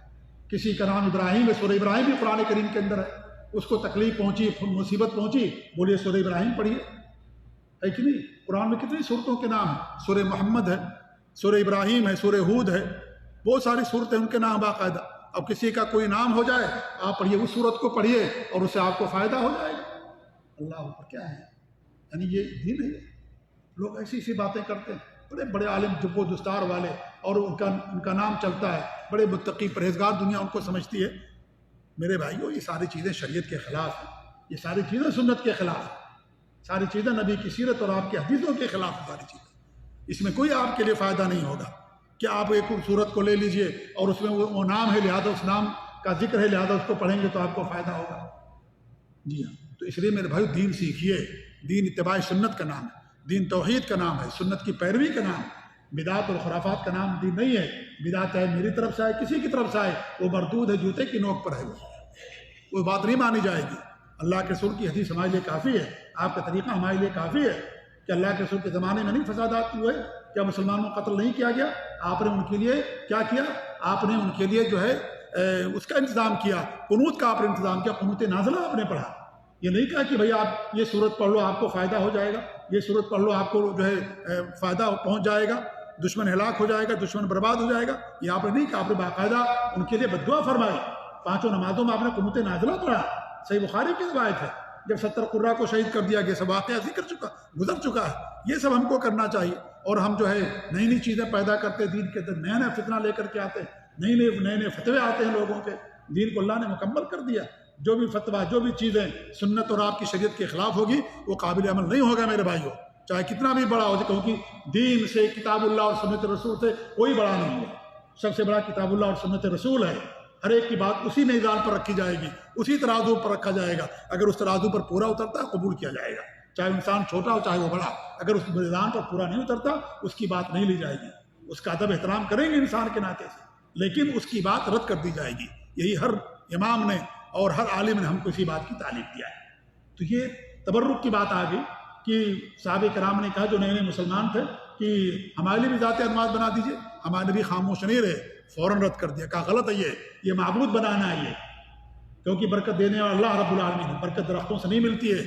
کسی کا نام ابراہیم ہے, سورہ ابراہیم بھی قرآن کریم کے اندر ہے. اس کو تکلیف پہنچی, مصیبت پہنچی, بولیے سورہ ابراہیم پڑھیے, ہے کہ نہیں. قرآن میں کتنی صورتوں کے نام ہیں, سورہ محمد ہے, سورہ ابراہیم ہے, سورہ ہود ہے, بہت ساری صورتیں ان کے نام باقاعدہ. اب کسی کا کوئی نام ہو جائے, آپ پڑھیے, اس صورت کو پڑھیے اور اس سے آپ کو فائدہ ہو جائے گا. اللہ اوپر, کیا ہے, یعنی یہ دین ہے. لوگ ایسی ایسی باتیں کرتے ہیں, بڑے بڑے عالم جب و دستار والے, اور ان کا نام چلتا ہے, بڑے متقی پرہیزگار دنیا ان کو سمجھتی ہے. میرے بھائیوں, یہ ساری چیزیں شریعت کے خلاف ہیں, یہ ساری چیزیں سنت کے خلاف ہیں. ساری چیزیں نبی کی سیرت اور آپ کی حدیثوں کے خلاف ہے ساری چیزیں. اس میں کوئی آپ کے لیے فائدہ نہیں ہوگا کہ آپ ایک صورت کو لے لیجئے اور اس میں وہ نام ہے لہذا اس نام کا ذکر ہے لہذا اس کو پڑھیں گے تو آپ کو فائدہ ہوگا. جی ہاں، تو اس لیے میرے بھائی دین سیکھیے. دین اتباع سنت کا نام ہے، دین توحید کا نام ہے، سنت کی پیروی کا نام ہے. بدعت اور خرافات کا نام دین نہیں ہے. بدعت چاہے میری طرف سے آئے کسی کی طرف سے آئے وہ مردود ہے، جوتے کی نوک پر ہے، وہ بات نہیں مانی جائے گی. اللہ کے رسول کی حدیث ہمارے لیے کافی ہے، آپ کا طریقہ ہمارے لیے کافی ہے کہ اللہ کے رسول کے زمانے میں نہیں فسادات ہوئے، کیا مسلمانوں کو قتل نہیں کیا گیا؟ آپ نے ان کے لیے کیا کیا؟ آپ نے ان کے لیے جو ہے اس کا انتظام کیا، قنوت کا آپ نے انتظام کیا، قنوت نازلہ آپ نے پڑھا. یہ نہیں کہا کہ بھئی آپ یہ سورت پڑھ لو آپ کو فائدہ ہو جائے گا، یہ سورت پڑھ لو آپ کو جو ہے فائدہ پہنچ جائے گا، دشمن ہلاک ہو جائے گا، دشمن برباد ہو جائے گا. یہ آپ نے نہیں کہا. آپ نے باقاعدہ ان کے لیے بددعا فرمائی. 5 نمازوں میں آپ نے قنوت نازلہ پڑھا. صحیح بخاری کی روایت ہے، جب 70 قرہ کو شہید کر دیا گیا، سب واقعہ گزر چکا ہے. یہ سب ہم کو کرنا چاہیے. اور ہم جو ہے نئی نئی چیزیں پیدا کرتے دین کے اندر، نیا نیا فتنہ لے کر کے آتے ہیں، نئے نئے فتوے آتے ہیں لوگوں کے. دین کو اللہ نے مکمل کر دیا. جو بھی فتویٰ، جو بھی چیزیں سنت اور آپ کی شریعت کے خلاف ہوگی وہ قابل عمل نہیں ہوگا میرے بھائیوں، چاہے کتنا بھی بڑا ہو جائے. کیونکہ دین سے، کتاب اللہ اور سنت رسول سے کوئی بڑا نہیں ہے. سب سے بڑا کتاب اللہ اور سنت رسول ہے. ہر ایک کی بات اسی میزان پر رکھی جائے گی، اسی ترازو پر رکھا جائے گا. اگر اس ترازو پر پورا اترتا ہے قبول کیا جائے گا، چاہے انسان چھوٹا ہو چاہے وہ بڑا. اگر اس میزان پر پورا نہیں اترتا اس کی بات نہیں لی جائے گی. اس کا ادب احترام کریں گے انسان کے ناطے سے، لیکن اس کی بات رد کر دی جائے گی. یہی ہر امام نے اور ہر عالم نے ہم کو اسی بات کی تعلیم دیا ہے. تو یہ تبرک کی بات آ گئی کہ صحابہ کرام نے کہا جو نئے نئے مسلمان تھے کہ ہمارے لیے بھی ذات انواز بنا دیجئے. ہمارے نبی خاموش نہیں رہے، فوراً رد کر دیا، کہا غلط ہے، یہ معبود بنانا ہے یہ، کیونکہ برکت دینے والا اللہ رب العالمین ہے. برکت درختوں سے نہیں ملتی ہے،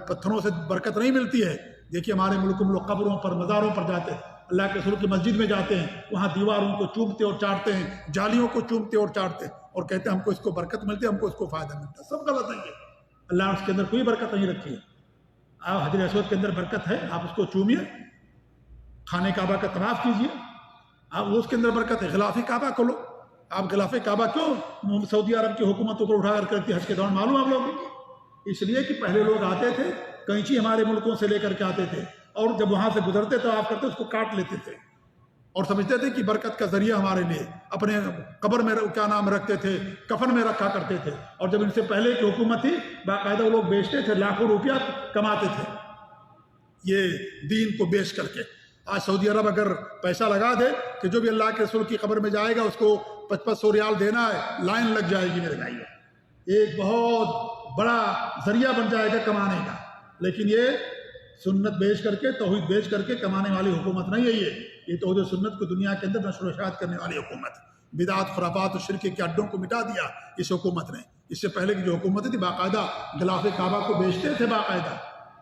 پتھروں سے برکت نہیں ملتی ہے. دیکھیے ہمارے ملک میں لوگ قبروں پر، مزاروں پر جاتے ہیں، اللہ کے رسول کی مسجد میں جاتے ہیں، وہاں دیواروں کو چومتے اور چاٹتے ہیں، جالیوں کو چومتے اور چاٹتے ہیں اور کہتے ہیں ہم کو اس کو برکت ملتی ہے، ہم کو اس کو فائدہ ملتا ہے. سب غلط ہے یہ. اللہ نے اس کے اندر کوئی برکت نہیں رکھی ہے. آپ حجر اسود کے اندر برکت ہے، آپ اس کو چومیے، خانہ کعبہ کا طواف کیجیے، آپ اس کے اندر برکت ہے. غلاف کعبہ کو لو. آپ غلاف کعبہ کیوں سعودی عرب کی حکومتوں پر اٹھا کر کے حج کے دوران معلوم آپ لوگوں کو؟ اس لیے کہ پہلے لوگ آتے تھے، کینچی ہمارے ملکوں سے لے کر کے آتے تھے اور جب وہاں سے گزرتے تو آپ کرتے اس کو کاٹ لیتے تھے اور سمجھتے تھے کہ برکت کا ذریعہ ہمارے لیے. اپنے قبر میں کیا نام رکھتے تھے، کفن میں رکھا کرتے تھے. اور جب ان سے پہلے کی حکومت تھی باقاعدہ وہ لوگ بیچتے تھے، لاکھوں روپیہ کماتے تھے یہ دین کو بیچ کر کے. آج سعودی عرب اگر پیسہ لگا دے کہ جو بھی اللہ کے رسول کی قبر میں جائے گا اس کو 500 ریال دینا ہے، لائن لگ جائے گی میرے بھائیوں. ایک بہت بڑا ذریعہ بن جائے گا کمانے کا. لیکن یہ سنت بیچ کر کے، توحید بیچ کر کے کمانے والی حکومت نہیں ہے. یہ توحید و سنت کو دنیا کے اندر نشر و اشاعت کرنے والی حکومت. بدعات، خرافات اور شرک کے اڈوں کو مٹا دیا اس حکومت نے. اس سے پہلے کی جو حکومتیں تھی باقاعدہ غلاف کعبہ کو بیچتے تھے، باقاعدہ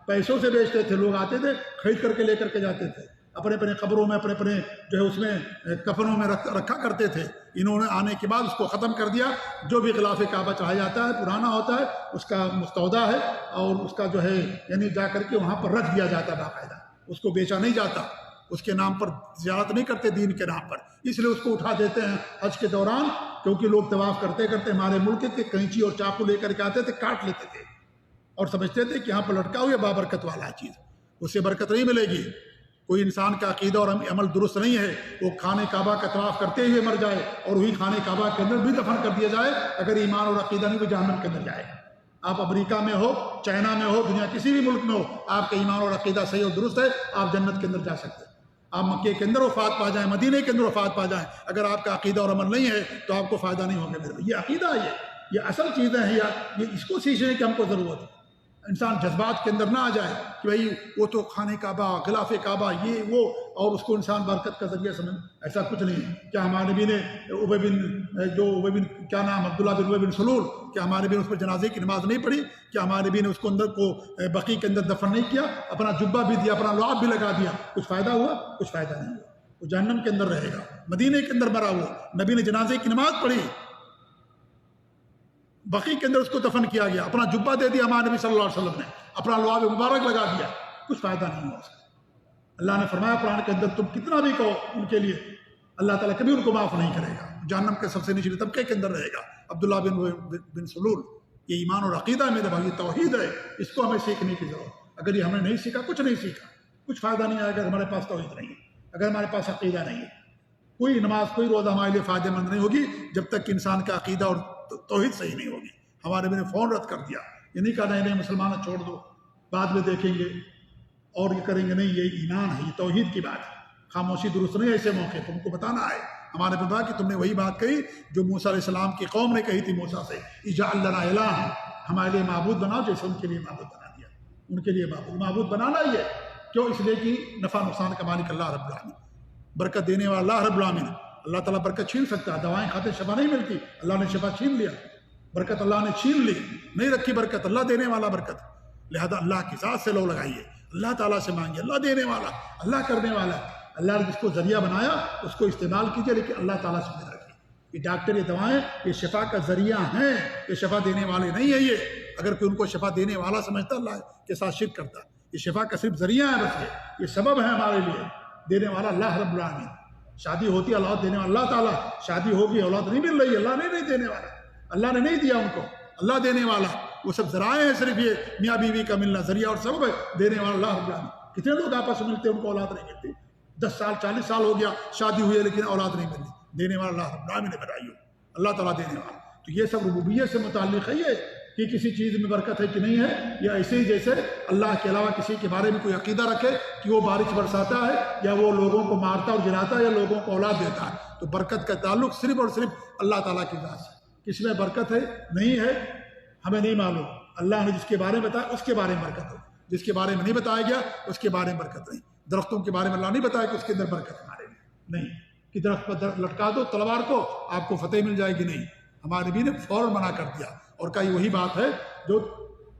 پیسوں سے بیچتے تھے. لوگ آتے تھے خرید کر کے لے کر کے جاتے تھے، اپنے اپنے قبروں میں، اپنے اپنے جو ہے اس میں کفنوں میں رکھا کرتے تھے. انہوں نے آنے کے بعد اس کو ختم کر دیا. جو بھی غلاف کعبہ چڑھایا جاتا ہے پرانا ہوتا ہے، اس کا مستودع ہے اور اس کا جو ہے یعنی جا کر کے وہاں پر رکھ دیا جاتا ہے باقاعدہ. اس کو بیچا نہیں جاتا، اس کے نام پر زیارت نہیں کرتے دین کے نام پر. اس لیے اس کو اٹھا دیتے ہیں حج کے دوران، کیونکہ لوگ طواف کرتے کرتے ہمارے ملک کے کینچی اور چاقو لے کر کے آتے تھے، کاٹ لیتے تھے اور سمجھتے تھے کہ یہاں پر لٹکا ہوا بابرکت والا چیز، اس سے برکت نہیں ملے گی. کوئی انسان کا عقیدہ اور عمل درست نہیں ہے، وہ خانہ کعبہ کا طواف کرتے ہوئے مر جائے اور وہی خانہ کعبہ کے اندر بھی دفن کر دیا جائے، اگر ایمان اور عقیدہ نہیں، وہ جہنم کے اندر جائے گا. آپ امریکہ میں ہو، چائنا میں ہو، دنیا کسی بھی ملک میں ہو، آپ کا ایمان اور عقیدہ صحیح اور درست ہے، آپ جنت کے اندر جا سکتے ہیں. آپ مکے کے اندر وفات پا جائیں، مدینے کے اندر وفات پا جائیں، اگر آپ کا عقیدہ اور عمل نہیں ہے تو آپ کو فائدہ نہیں ہوگا میرے. یہ عقیدہ ہے، یہ اصل چیزیں ہیں، یہ اس کو سیکھنے کی ہم کو ضرورت ہے. انسان جذبات کے اندر نہ آ جائے کہ بھئی وہ تو خانہ کعبہ، غلاف کعبہ، یہ وہ، اور اس کو انسان برکت کا ذریعہ سمجھ. ایسا کچھ نہیں ہے. کیا ہمارے نبی نے عبی بن کیا نام عبداللہ بن عبی بن سلول، کیا ہمارے نبی نے اس پر جنازے کی نماز نہیں پڑھی؟ کیا ہمارے نبی نے اس کو اندر کو بقیع کے اندر دفن نہیں کیا؟ اپنا جبہ بھی دیا، اپنا لعاب بھی لگا دیا. کچھ فائدہ ہوا؟ کچھ فائدہ نہیں ہوا. وہ جہنم کے اندر رہے گا. مدینے کے اندر مرا ہوا. نبی نے جنازے کی نماز پڑھی، بقیع کے اندر اس کو دفن کیا گیا، اپنا جبہ دے دیا ہمارے نبی صلی اللہ علیہ وسلم نے، اپنا لعاب مبارک لگا دیا، کچھ فائدہ نہیں ہوا اس کا. اللہ نے فرمایا قرآن کے اندر تم کتنا بھی کہو ان کے لیے اللہ تعالیٰ کبھی ان کو معاف نہیں کرے گا. جہنم کے سب سے نچلے طبقے کے اندر رہے گا. عبداللہ بن سلول یہ ایمان اور عقیدہ ہے میرے بھائی، توحید ہے، اس کو ہمیں سیکھنے کی ضرورت۔ اگر یہ ہم نے نہیں سیکھا، کچھ نہیں سیکھا، کچھ فائدہ نہیں آئے گا۔ ہمارے پاس توحید نہیں ہے، اگر ہمارے پاس عقیدہ نہیں ہے، کوئی نماز کوئی روزہ ہمارے لیے فائدہ مند نہیں ہوگی جب تک کہ انسان کا عقیدہ اور توحید صحیح نہیں ہوگی۔ ہمارے بھی نے فون رد کر دیا، یہ نہیں کہا نہیں مسلمان چھوڑ دو، بعد میں دیکھیں گے اور یہ کریں گے، نہیں، یہ ایمان ہے، یہ توحید کی بات ہے۔ خاموشی درست نہیں ہے ایسے موقع تم کو بتانا ہے ہمارے پتا کہ تم نے وہی بات کہی جو موسیٰ علیہ السلام کی قوم نے کہی تھی موسیٰ سے، اجعل لنا الہ، ہمارے لیے معبود بناؤ، جیسے ان کے لیے معبود بنا دیا۔ ان کے لیے معبود بنانا ہی ہے، کیوں؟ اس لیے کہ نفع نقصان کا مالک اللہ رب العالمین، برکت دینے والا اللہ رب العالمین۔ اللہ تعالیٰ برکت چھین سکتا ہے، دوائیں کھاتے شفا نہیں ملتی، اللہ نے شفا چھین لیا، برکت اللہ نے چھین لی، نہیں رکھی برکت، اللہ دینے والا برکت۔ لہذا اللہ کی ذات سے لو لگائیے، اللہ تعالیٰ سے مانگیے، اللہ دینے والا، اللہ کرنے والا، اللہ نے جس کو ذریعہ بنایا اس کو استعمال کیجیے، لیکن اللہ تعالیٰ سے امید رکھیے۔ یہ ڈاکٹر، یہ دوائیں، یہ شفا کا ذریعہ ہیں، یہ شفا دینے والے نہیں ہیں۔ یہ اگر کوئی ان کو شفا دینے والا سمجھتا اللہ کے ساتھ شرک کرتا، یہ شفا کا صرف ذریعہ ہے، بس یہ سبب ہے ہمارے لیے، دینے والا اللہ رب العالمین۔ شادی ہوتی ہے اولاد دینے والا اللہ تعالیٰ، شادی ہوگی اولاد نہیں مل رہی، اللہ نے نہیں دینے والا، اللہ نے نہیں دیا ان کو، اللہ دینے والا۔ وہ سب ذرائع ہیں، صرف یہ میاں بیوی کا ملنا ذریعہ اور سبب ہے، دینے والا اللہ رب العالمین۔ کتنے لوگ آپس میں ملتے ہیں ان کو اولاد نہیں ملتی، 10 سال 40 سال ہو گیا شادی ہوئی ہے لیکن اولاد نہیں ملتی، دینے والا اللہ رب العالمین نے بنائی ہو، اللہ تعالیٰ دینے والا۔ تو یہ سب ربوبیت سے متعلق ہے، یہ کہ کسی چیز میں برکت ہے کہ نہیں ہے، یا ایسے ہی جیسے اللہ کے علاوہ کسی کے بارے میں کوئی عقیدہ رکھے کہ وہ بارش برساتا ہے، یا وہ لوگوں کو مارتا اور جلاتا ہے، یا لوگوں کو اولاد دیتا ہے۔ تو برکت کا تعلق صرف اور صرف اللہ تعالیٰ کی ذات سے۔ کس میں برکت ہے نہیں ہے ہمیں نہیں معلوم، اللہ نے جس کے بارے میں بتایا اس کے بارے میں برکت ہے، جس کے بارے میں نہیں بتایا گیا اس کے بارے میں برکت نہیں۔ درختوں کے بارے میں اللہ نہیں بتایا کہ اس کے اندر برکت ہمارے لیے نہیں، کہ درخت پر لٹکا دو تلوار کو آپ کو فتح مل جائے گی، نہیں، ہمارے نبی نے فوراً منع کر دیا، اور کہا یہ وہی بات ہے جو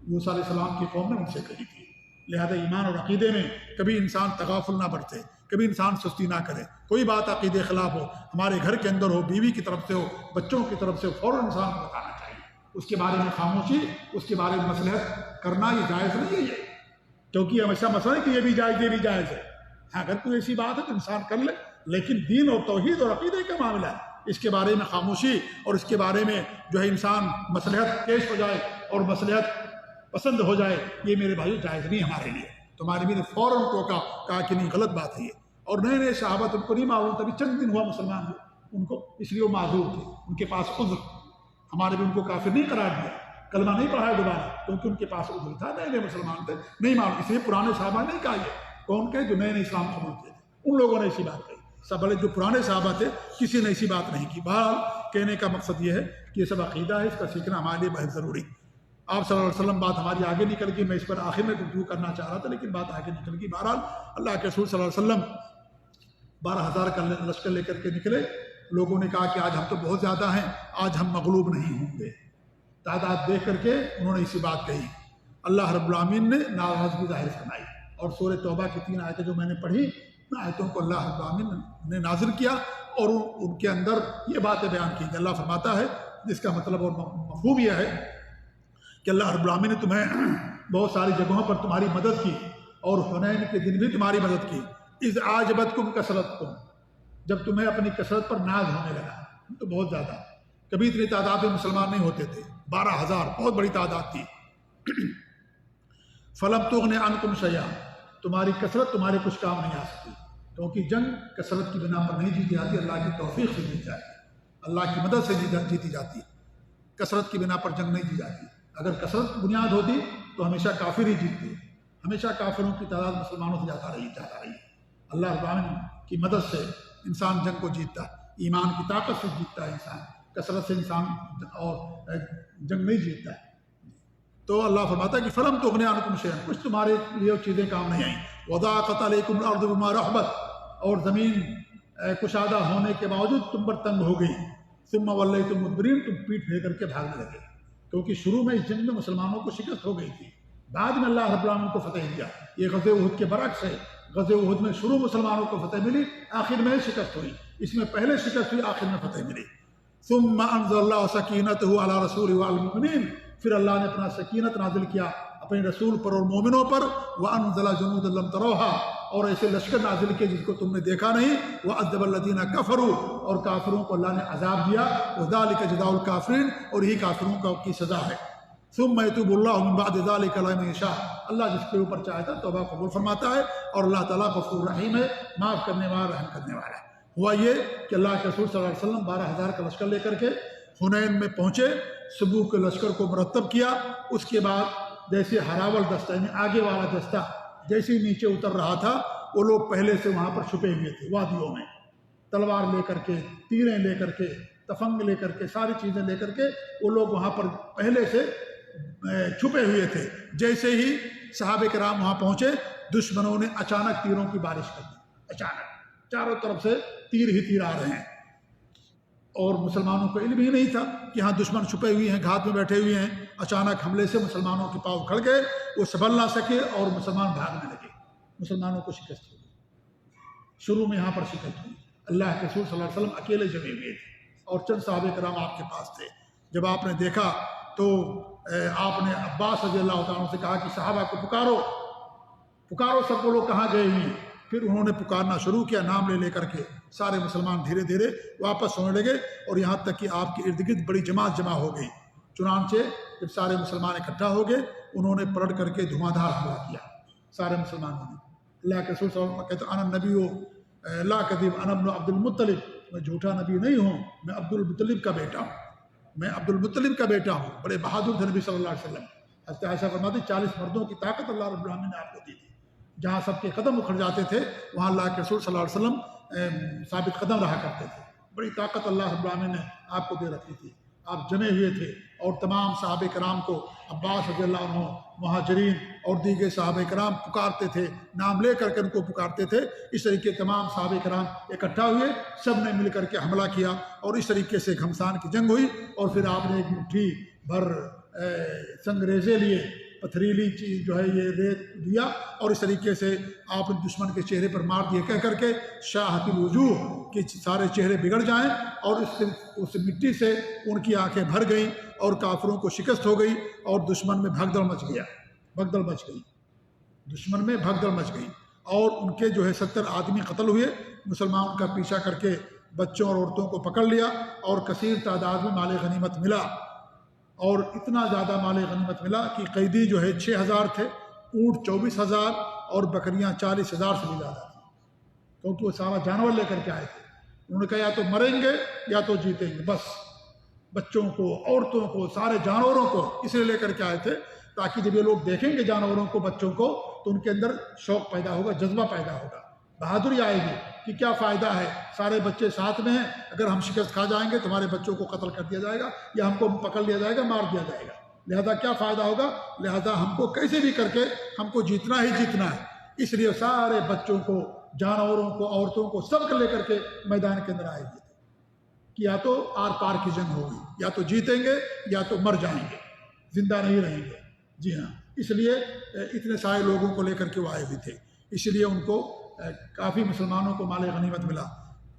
موسیٰ علیہ السلام کی قوم نے ان سے کہی تھی۔ لہذا ایمان اور عقیدے میں کبھی انسان تغافل نہ برتے، کبھی انسان سستی نہ کرے، کوئی بات عقیدے خلاف ہو، ہمارے گھر کے اندر ہو، بیوی کی طرف سے ہو، بچوں کی طرف سے ہو، فوراً انسان کو بتانا چاہیے، اس کے بارے میں خاموشی، اس کے بارے میں مصلحت کرنا یہ جائز نہیں ہے، یہ کیونکہ یہ ہمیشہ مسئلہ ہے کہ یہ بھی جائز، یہ بھی جائز ہے۔ ہاں اگر کوئی ایسی بات ہے تو انسان کر لے، لیکن دین اور توحید اور عقیدے کا معاملہ ہے، اس کے بارے میں خاموشی اور اس کے بارے میں جو ہے انسان مصلحت پیش ہو جائے اور مصلحت پسند ہو جائے، یہ میرے بھائیو جائز نہیں ہمارے لیے۔ تمہارے بھی نے فوراً ٹوکا، کہا کہ نہیں، غلط بات ہے یہ۔ اور نئے نئے صحابہ ان کو نہیں معلوم، تبھی چند دن ہوا مسلمان ہوئے ان کو، اس لیے وہ معذور تھے، ان کے پاس عذر، ہمارے بھی ان کو کافر نہیں قرار دیا، کلمہ نہیں پڑھایا دوبارہ، کیونکہ ان کے پاس عذر تھا، نئے نئے مسلمان تھے، نہیں معلوم، اس لیے پرانے صحابہ نے نہیں کہا یہ، کون کہ جو نئے نئے اسلام قبول کیے تھے، ان لوگوں نے ایسی بات کہی۔ سب جو پرانے صحابہ تھے کسی نے ایسی بات نہیں کی۔ بہرحال کہنے کا مقصد یہ ہے کہ یہ سب عقیدہ ہے، اس کا سیکھنا ہمارے لیے بہت ضروری۔ آپ صلی اللہ علیہ وسلم بات ہماری آگے نکل گئی، میں اس پر آخر میں گفتگو کرنا چاہ رہا تھا لیکن بات آگے نکل گئی۔ بہرحال اللہ کے رسول صلی اللہ علیہ وسلم 12,000 کا لشکر لے کر کے نکلے، لوگوں نے کہا کہ آج ہم تو بہت زیادہ ہیں، آج ہم مغلوب نہیں ہوں گے۔ تعداد دیکھ کر کے انہوں نے اسی بات کہی، اللہ رب العالمین نے ناراضگی ظاہر فرمائی، اور سورہ توبہ کی 3 آیتیں جو میں نے پڑھی، آیتوں کو اللہ رب العالمین نے نازل کیا اور ان کے اندر یہ باتیں بیان کی کہ اللہ فرماتا ہے، جس کا مطلب اور مفہوم یہ ہے کہ اللہ رب العالمین نے تمہیں بہت ساری جگہوں پر تمہاری مدد کی، اور حنین کے دن بھی تمہاری مدد کی، اذ اعجبتکم کثرتکم، جب تمہیں اپنی کثرت پر ناز ہونے لگا، تو بہت زیادہ، کبھی اتنی تعداد میں مسلمان نہیں ہوتے تھے، 12,000 بہت بڑی تعداد تھی۔ فلم تغن عنکم شیئا، تمہاری کثرت تمہارے کچھ کام نہیں آ سکتی، کیونکہ جنگ کثرت کی بنا پر نہیں جیتی جاتی، اللہ کی توفیق سے جیتی جاتی ہے، اللہ کی مدد سے جیتی جاتی ہے، کثرت کی بنا پر جنگ نہیں جیتی جاتی۔ اگر کثرت بنیاد ہوتی تو ہمیشہ کافر ہی جیتتے، ہمیشہ کافروں کی تعداد مسلمانوں سے زیادہ رہی ہے۔ اللہ رب العالمین کی مدد سے انسان جنگ کو جیتتا ہے، ایمان کی طاقت سے جیتتا ہے انسان، کثرت سے انسان اور جنگ نہیں جیتتا ہے۔ تو اللہ فرماتا ہے کہ فلم تغن عنکم شیئا، کچھ تمہارے لیے چیزیں کام نہیں آئیں، وضاقت علیکم الارض بما رحبت، اور زمین کشادہ ہونے کے باوجود تم پر تنگ ہو گئی، ثم ولیتم مدبرین، تم پیٹھ پھیر کر کے بھاگنے لگے، کیونکہ شروع میں اس جنگ میں مسلمانوں کو شکست ہو گئی تھی، بعد میں اللہ رب العالمین کو فتح دیا۔ یہ غزوہ احد کے برعکس ہے، غزوہ احد میں شروع مسلمانوں کو فتح ملی، آخر میں شکست ہوئی، اس میں پہلے شکست ہوئی، آخر میں فتح ملی۔ ثم انزل اللہ سکینتہ علی رسولہ وعلی المؤمنین، پھر اللہ نے اپنا سکینت نازل کیا اپنے رسول پر اور مومنوں پر، وانزل جنودا لم تروہا، اور ایسے لشکر نازل کیے جس کو تم نے دیکھا نہیں، وعذب الذین کفروا، اور کافروں کو اللہ نے عذاب دیا، وذالک جزاء الکافرین، اور یہی کافروں کی سزا ہے۔ ثم يتوب الله من بعد ذلك على من يشاء، اللہ جس کے اوپر چاہتا ہے توبہ قبول فرماتا ہے، اور اللہ تعالیٰ غفور رحیم ہے، معاف کرنے والا رحم کرنے والا ہے۔ ہوا یہ کہ اللہ کے رسول صلی اللہ علیہ وسلم 12,000 کا لشکر لے کر کے حنین میں پہنچے، صبح کے لشکر کو مرتب کیا، اس کے بعد جیسے ہراول دستہ یعنی آگے والا دستہ جیسے نیچے اتر رہا تھا، وہ لوگ پہلے سے وہاں پر چھپے ہوئے تھے وادیوں میں، تلوار لے کر کے، تیریں لے کر کے، تفنگ لے کر کے، ساری چیزیں لے کر کے وہ لوگ وہاں پر پہلے سے چھپے ہوئے تھے۔ جیسے ہی صحابہ کرام وہاں پہنچے، دشمنوں نے اچانک تیروں کی بارش کر دی، اچانک چاروں طرف سے تیر ہی تیر آ رہے ہیں، اور مسلمانوں کو علم ہی نہیں تھا کہ ہاں دشمن چھپے ہوئے ہیں، گھات میں بیٹھے ہوئے ہیں۔ اچانک حملے سے مسلمانوں کے پاؤں کھڑ گئے، وہ سنبھل نہ سکے اور مسلمان بھاگنے لگے، مسلمانوں کو شکست ہو گئی۔ شروع میں یہاں پر شکست ہوئی، اللہ کے رسول صلی اللہ علیہ وسلم اکیلے جمے ہوئے تھے اور چند صحابہ کرام آپ کے پاس تھے۔ جب آپ نے دیکھا تو آپ نے عباس رضی اللہ تعالیٰ عنہ سے کہا کہ صحابہ کو پکارو پکارو، سب کو لوگ کہاں گئے ہوئے ہیں۔ پھر انہوں نے پکارنا شروع کیا نام لے لے کر کے، سارے مسلمان دھیرے دھیرے واپس ہونے لگے، اور یہاں تک کہ آپ کے ارد گرد بڑی جماعت جمع ہو گئی۔ چنانچہ جب سارے مسلمان اکٹھا ہو گئے، انہوں نے پلٹ کر کے دھواں دھار حملہ کیا سارے مسلمانوں نے۔ اللہ کے رسول صلی اللہ علیہ وسلم کہتے ہیں انا النبی لا کذب انا ابن عبد المطلب، میں جھوٹا نبی نہیں ہوں، میں عبد المطلب کا بیٹا ہوں، میں عبد المطلب کا بیٹا ہوں۔ بڑے بہادر تھے نبی صلی اللہ علیہ وسلم۔ حضرت عائشہ فرماتی 40 مردوں کی طاقت اللہ رب العالمین نے آپ کو دی تھی، جہاں سب کے قدم اکھڑ جاتے تھے وہاں اللہ کے رسول صلی اللہ علیہ وسلم ثابت قدم رہا کرتے تھے۔ بڑی طاقت اللہ رب العالمین نے آپ کو دے رکھی تھی، آپ جمے ہوئے تھے، اور تمام صحابہ کرام کو عباس رضی اللہ عنہ، مہاجرین اور دیگر صحابہ کرام پکارتے تھے، نام لے کر کے ان کو پکارتے تھے۔ اس طریقے تمام صحابہ کرام اکٹھا ہوئے، سب نے مل کر کے حملہ کیا، اور اس طریقے سے گھمسان کی جنگ ہوئی، اور پھر آپ نے ایک مٹھی بھر سنگریزے لیے، پتھریلی چیز جو ہے یہ ریت دیا، اور اس طریقے سے آپ نے دشمن کے چہرے پر مار دیے، کہہ کر کے شاہت الوجوہ کہ سارے چہرے بگڑ جائیں، اور اس مٹی سے ان کی آنکھیں بھر گئیں، اور کافروں کو شکست ہو گئی، اور دشمن میں بھگدڑ مچ گیا، بھگدڑ مچ گئی، دشمن میں بھگدڑ مچ گئی، اور ان کے جو ہے 70 آدمی قتل ہوئے۔ مسلمان کا پیچھا کر کے بچوں اور عورتوں کو پکڑ لیا، اور کثیر تعداد میں مال غنیمت ملا، اور اتنا زیادہ مال غنیمت ملا کہ قیدی جو ہے 6,000 تھے، اونٹ 24,000 اور بکریاں 40,000 سے بھی زیادہ تھیں، کیونکہ وہ سارا جانور لے کر کے آئے تھے۔ انہوں نے کہا یا تو مریں گے یا تو جیتیں گے، بس بچوں کو، عورتوں کو، سارے جانوروں کو اس لیے لے کر کے آئے تھے تاکہ جب یہ لوگ دیکھیں گے جانوروں کو، بچوں کو، تو ان کے اندر شوق پیدا ہوگا، جذبہ پیدا ہوگا، بہادری آئے گی کہ کیا فائدہ ہے، سارے بچے ساتھ میں ہیں، اگر ہم شکست کھا جائیں گے تو ہمارے بچوں کو قتل کر دیا جائے گا، یا ہم کو پکڑ لیا جائے گا، مار دیا جائے گا، لہذا کیا فائدہ ہوگا، لہذا ہم کو کیسے بھی کر کے ہم کو جیتنا ہی جیتنا ہے۔ اس لیے سارے بچوں کو، جانوروں کو، عورتوں کو، سب کو لے کر کے میدان کے اندر آئے گے کہ یا تو آر پار کی جنگ ہوگی، یا تو جیتیں گے یا تو مر جائیں گے، زندہ نہیں رہیں گے۔ جی ہاں، اس لیے اتنے سارے لوگوں کو لے کر کے وہ آئے ہوئے تھے، اس لیے ان کو کافی مسلمانوں کو مال غنیمت ملا۔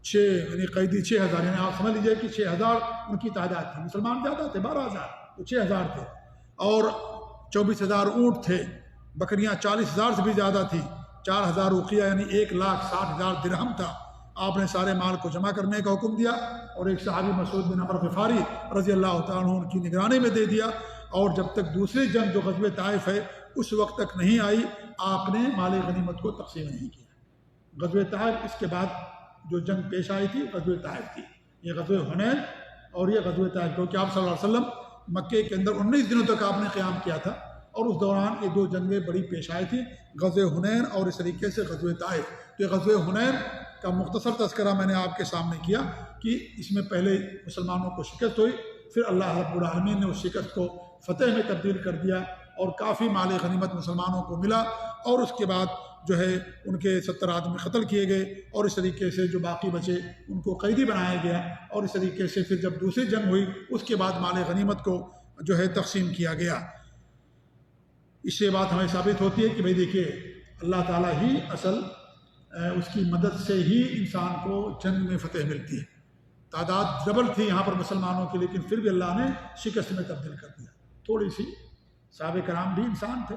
یعنی قیدی 6,000، یعنی آپ سمجھ لیجیے کہ 6,000 ان کی تعداد تھی، مسلمان زیادہ تھے 12,000، تو 6,000 تھے، اور 24,000 اونٹ تھے، بکریاں 40,000 سے بھی زیادہ تھی، 4,000 اوقیہ یعنی 1,60,000 درہم تھا۔ آپ نے سارے مال کو جمع کرنے کا حکم دیا، اور ایک صحابی مسعود بن عمر غفاری رضی اللہ تعالیٰ عنہ ان کی نگرانی میں دے دیا، اور جب تک دوسری جنگ جو غزوہ طائف ہے اس وقت تک نہیں آئی، آپ نے مال غنیمت کو تقسیم نہیں کیا۔ غزوہ طائف اس کے بعد جو جنگ پیش آئی تھی غزوہ طائف تھی، یہ غزوہ حنین اور یہ غزوہ طائف، کیونکہ آپ صلی اللہ علیہ وسلم مکے کے اندر 19 دنوں تک آپ نے قیام کیا تھا، اور اس دوران یہ دو جنگیں بڑی پیش آئی تھیں، غزوہ حنین اور اس طریقے سے غزوہ طائف۔ تو یہ غزوہ حنین کا مختصر تذکرہ میں نے آپ کے سامنے کیا کہ اس میں پہلے مسلمانوں کو شکست ہوئی، پھر اللہ رب العالمین نے اس شکست کو فتح میں تبدیل کر دیا، اور کافی مال غنیمت مسلمانوں کو ملا، اور اس کے بعد جو ہے ان کے 70 آدمی قتل کیے گئے، اور اس طریقے سے جو باقی بچے ان کو قیدی بنایا گیا، اور اس طریقے سے پھر جب دوسری جنگ ہوئی اس کے بعد مال غنیمت کو جو ہے تقسیم کیا گیا۔ اس سے بات ہمیں ثابت ہوتی ہے کہ بھئی دیکھیے اللہ تعالیٰ ہی اصل اس کی مدد سے ہی انسان کو جنگ میں فتح ملتی ہے۔ تعداد ڈبل تھی یہاں پر مسلمانوں کی، لیکن پھر بھی اللہ نے شکست میں تبدیل کر دیا، تھوڑی سی۔ صحابہ کرام بھی انسان تھے،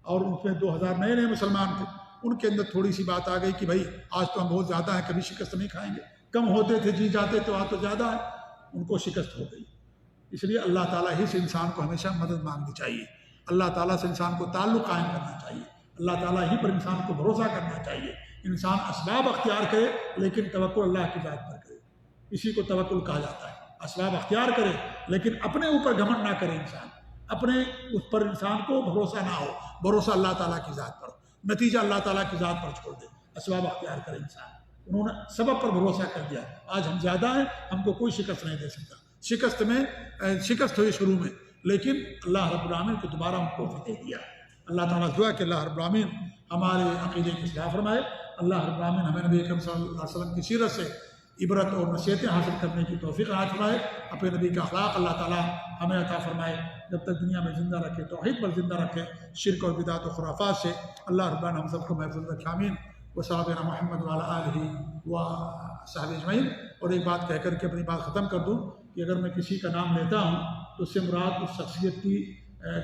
اور ان میں 2,000 نئے نئے مسلمان تھے، ان کے اندر تھوڑی سی بات آ گئی کہ بھائی آج تو ہم بہت زیادہ ہیں، کبھی شکست نہیں کھائیں گے، کم ہوتے تھے جی جاتے تو آج تو زیادہ ہے، ان کو شکست ہو گئی۔ اس لیے اللہ تعالیٰ ہی سے انسان کو ہمیشہ مدد مانگنی چاہیے، اللہ تعالیٰ سے انسان کو تعلق قائم کرنا چاہیے، اللہ تعالیٰ ہی پر انسان کو بھروسہ کرنا چاہیے۔ انسان اسباب اختیار کرے لیکن توکل اللہ کی ذات پر کرے، اسی کو توکل کہا جاتا ہے۔ اسباب اختیار کرے لیکن اپنے اوپر گھمنڈ نہ کرے، انسان اپنے اس پر انسان کو بھروسہ نہ ہو، بھروسہ اللہ تعالیٰ کی ذات پر، نتیجہ اللہ تعالیٰ کی ذات پر چھوڑ دے، اسباب اختیار کرے انسان۔ انہوں نے سبب پر بھروسہ کر دیا، آج ہم زیادہ ہیں، ہم کو کوئی شکست نہیں دے سکتا، شکست ہوئی شروع میں، لیکن اللہ رب العالمین کو دوبارہ ان کو فتح دیا۔ اللہ تعالیٰ دعا کہ اللہ رب العالمین ہمارے عقیدے کی اصلاح فرمائے، اللہ رب العالمین ہمیں نبی اکرم صلی اللہ علیہ وسلم کی سیرت سے عبرت اور نصیحتیں حاصل کرنے کی توفیق عطا فرمائے، اپنے نبی کا اخلاق اللہ تعالیٰ ہمیں عطا فرمائے، جب تک دنیا میں زندہ رکھے، توحید پر زندہ رکھے، شرک اور بدعت و خرافات سے اللہ رب العالمین ہم سب کو محفوظ رکھے، آمین۔ وصحابہ محمد وعلی آلہ وصحبہ اجمعین۔ اور ایک بات کہہ کر کے اپنی بات ختم کر دوں کہ اگر میں کسی کا نام لیتا ہوں تو اس سے مراد اس شخصیت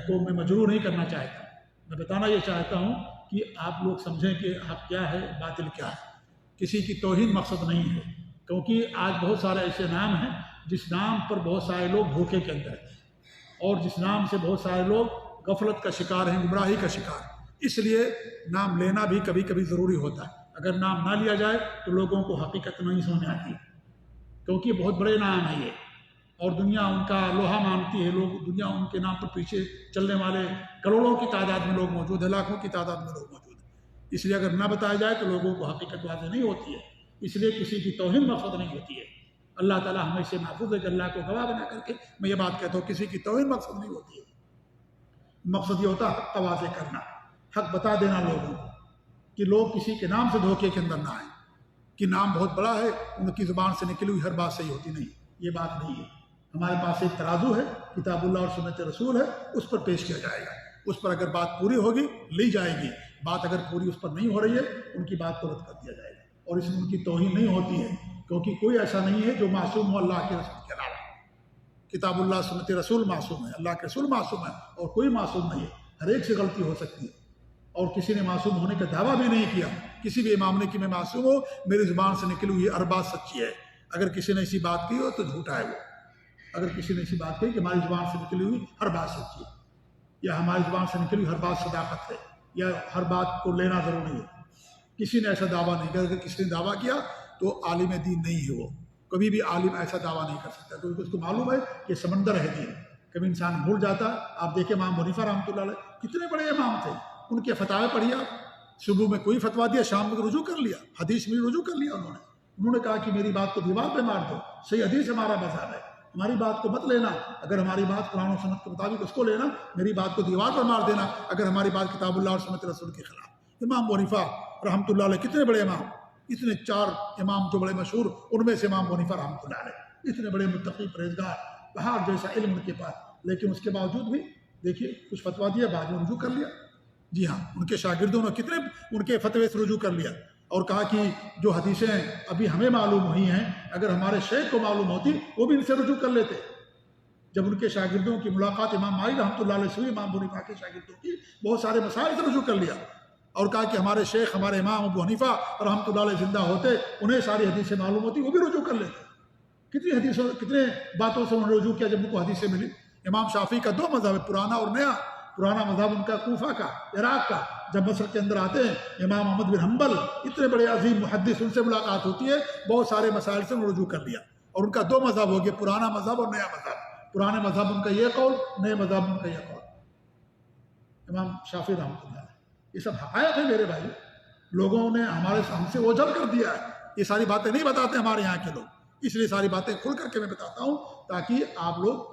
کو میں مجروح نہیں کرنا چاہتا، میں بتانا یہ چاہتا ہوں کہ آپ لوگ سمجھیں کہ حق کیا ہے، باطل کیا ہے، کسی کی توہین مقصد نہیں ہے، کیونکہ آج بہت سارے ایسے نام ہیں جس نام پر بہت سارے لوگ دھوکے کے اندر ہیں، اور جس نام سے بہت سارے لوگ غفلت کا شکار ہیں، گمراہی کا شکار ہیں۔ اس لیے نام لینا بھی کبھی کبھی ضروری ہوتا ہے، اگر نام نہ لیا جائے تو لوگوں کو حقیقت نہیں سمجھ آتی، کیونکہ بہت بڑے نام ہیں یہ، اور دنیا ان کا لوہا مانتی ہے، لوگ دنیا ان کے نام پر پیچھے چلنے والے کروڑوں کی تعداد میں لوگ موجود ہیں، لاکھوں کی تعداد میں لوگ موجود ہیں۔ اس لیے اگر نہ بتایا جائے تو لوگوں کو حقیقت واضح نہیں ہوتی ہے، اس لیے کسی کی توہین مقصد نہیں ہوتی ہے۔ اللہ تعالیٰ ہمیں سے محفوظ ہے کہ اللہ کو گواہ بنا کر کے میں یہ بات کہتا ہوں، کسی کی توہین مقصد نہیں ہوتی ہے، مقصد یہ ہوتا ہے حق کا واضح کرنا، حق بتا دینا لوگوں کو، کہ لوگ کسی کے نام سے دھوکے کے اندر نہ آئیں کہ نام بہت بڑا ہے، ان کی زبان سے نکلی ہوئی ہر بات صحیح ہوتی نہیں، یہ بات نہیں ہے۔ ہمارے پاس ایک ترازو ہے، کتاب اللہ اور سنت رسول ہے، اس پر پیش کیا جائے گا، اس پر اگر بات پوری ہوگی لی جائے گی، بات اگر پوری اس پر نہیں ہو رہی ہے ان کی بات کو رد کر دیا جائے گا، اور اس میں ان کی توہین نہیں ہوتی ہے، کیونکہ کوئی ایسا نہیں ہے جو معصوم ہو اللہ کے رسول کے علاوہ۔ کتاب اللہ سنت رسول معصوم ہے، اللہ کے رسول معصوم ہے، اور کوئی معصوم نہیں ہے، ہر ایک سے غلطی ہو سکتی ہے، اور کسی نے معصوم ہونے کا دعویٰ بھی نہیں کیا، کسی بھی امام نے کہ میں معصوم ہوں، میری زبان سے نکلی ہوئی ہر بات سچی ہے۔ اگر کسی نے ایسی بات کی ہو تو جھوٹا ہے وہ، اگر کسی نے ایسی بات کہی کہ ہماری زبان سے نکلی ہوئی ہر بات سچی ہے، یا ہماری زبان سے نکلی ہوئی ہر بات صداقت ہے، یا ہر بات کو لینا ضروری ہے، کسی نے ایسا دعویٰ نہیں کیا۔ اگر کسی نے دعویٰ کیا تو عالم دین نہیں ہے، وہ کبھی بھی عالم ایسا دعویٰ نہیں کر سکتا، کیونکہ اس کو معلوم ہے کہ سمندر ہے دین، کبھی انسان بھول جاتا ہے۔ آپ دیکھیں امام حنیفہ رحمۃ اللہ علیہ کتنے بڑے امام تھے، ان کے فتاوے پڑھیا، صبح میں کوئی فتویٰ دیا، شام میں رجوع کر لیا، حدیث میں رجوع کر لیا انہوں نے کہا کہ میری بات کو دیوار پہ مار دو، صحیح حدیث ہمارا مذہب ہے، ہماری بات کو مت لینا، اگر ہماری بات قرآن و سنت کے مطابق اس کو لینا، میری بات کو دیوار پر مار دینا اگر ہماری بات کتاب اللہ اور سنت رسول کے خلاف۔ امام حنیفہ رحمۃ اللہ علیہ کتنے بڑے امام، اتنے 4 امام جو بڑے مشہور، ان میں سے امام حنیفہ رحمۃ اللہ علیہ، اتنے بڑے متقی پرہیزگار، پہاڑ جیسا علم ان کے پاس، لیکن اس کے باوجود بھی دیکھیے کچھ فتویٰ دیا، بعد میں رجوع کر لیا۔ جی ہاں، ان کے شاگردوں نے کتنے ان کے فتوے سے رجوع کر لیا، اور کہا کہ جو حدیثیں ابھی ہمیں معلوم ہوئی ہیں اگر ہمارے شیخ کو معلوم ہوتی وہ بھی ان سے رجوع کر لیتے۔ جب ان کے شاگردوں کی ملاقات امام مالک رحمۃ اللہ علیہ سے ہوئی، امام حنیفہ کے شاگردوں کی، بہت سارے مسائل سے رجوع کر لیا، اور کہا کہ ہمارے شیخ ہمارے امام ابو حنیفہ رحمۃ اللہ علیہ زندہ ہوتے، انہیں ساری حدیثیں معلوم ہوتی، وہ بھی رجوع کر لیتے۔ کتنے باتوں سے انہوں نے رجوع کیا جب ان کو حدیثیں ملی۔ امام شافعی کا 2 مذہب ہے، پرانا اور نیا۔ پرانا مذہب ان کا کوفہ کا، عراق کا، جب مصر کے اندر آتے ہیں امام احمد بن حنبل اتنے بڑے عظیم محدث، ان سے ملاقات ہوتی ہے، بہت سارے مسائل سے انہوں نے رجوع کر لیا، اور ان کا 2 مذہب ہو گیا، پرانا مذہب اور نیا مذہب۔ پرانے مذہب ان کا یہ قول، نئے مذہب ان کا یہ قول، امام شافعی رحمۃ اللہ علیہ۔ یہ سب حقائق ہیں میرے بھائی، لوگوں نے ہم سے اوجھل کر دیا ہے، یہ ساری باتیں نہیں بتاتے ہمارے یہاں کے لوگ، اس لیے ساری باتیں کھل کر کے میں بتاتا ہوں تاکہ آپ لوگ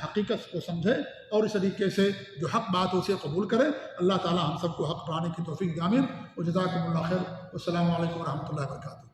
حقیقت کو سمجھیں اور اس طریقے سے جو حق بات اسے قبول کریں۔ اللہ تعالی ہم سب کو حق پانے کی توفیق دے، آمین۔ وجزاکم اللہ خیر، والسلام علیکم ورحمۃ اللہ وبرکاتہ۔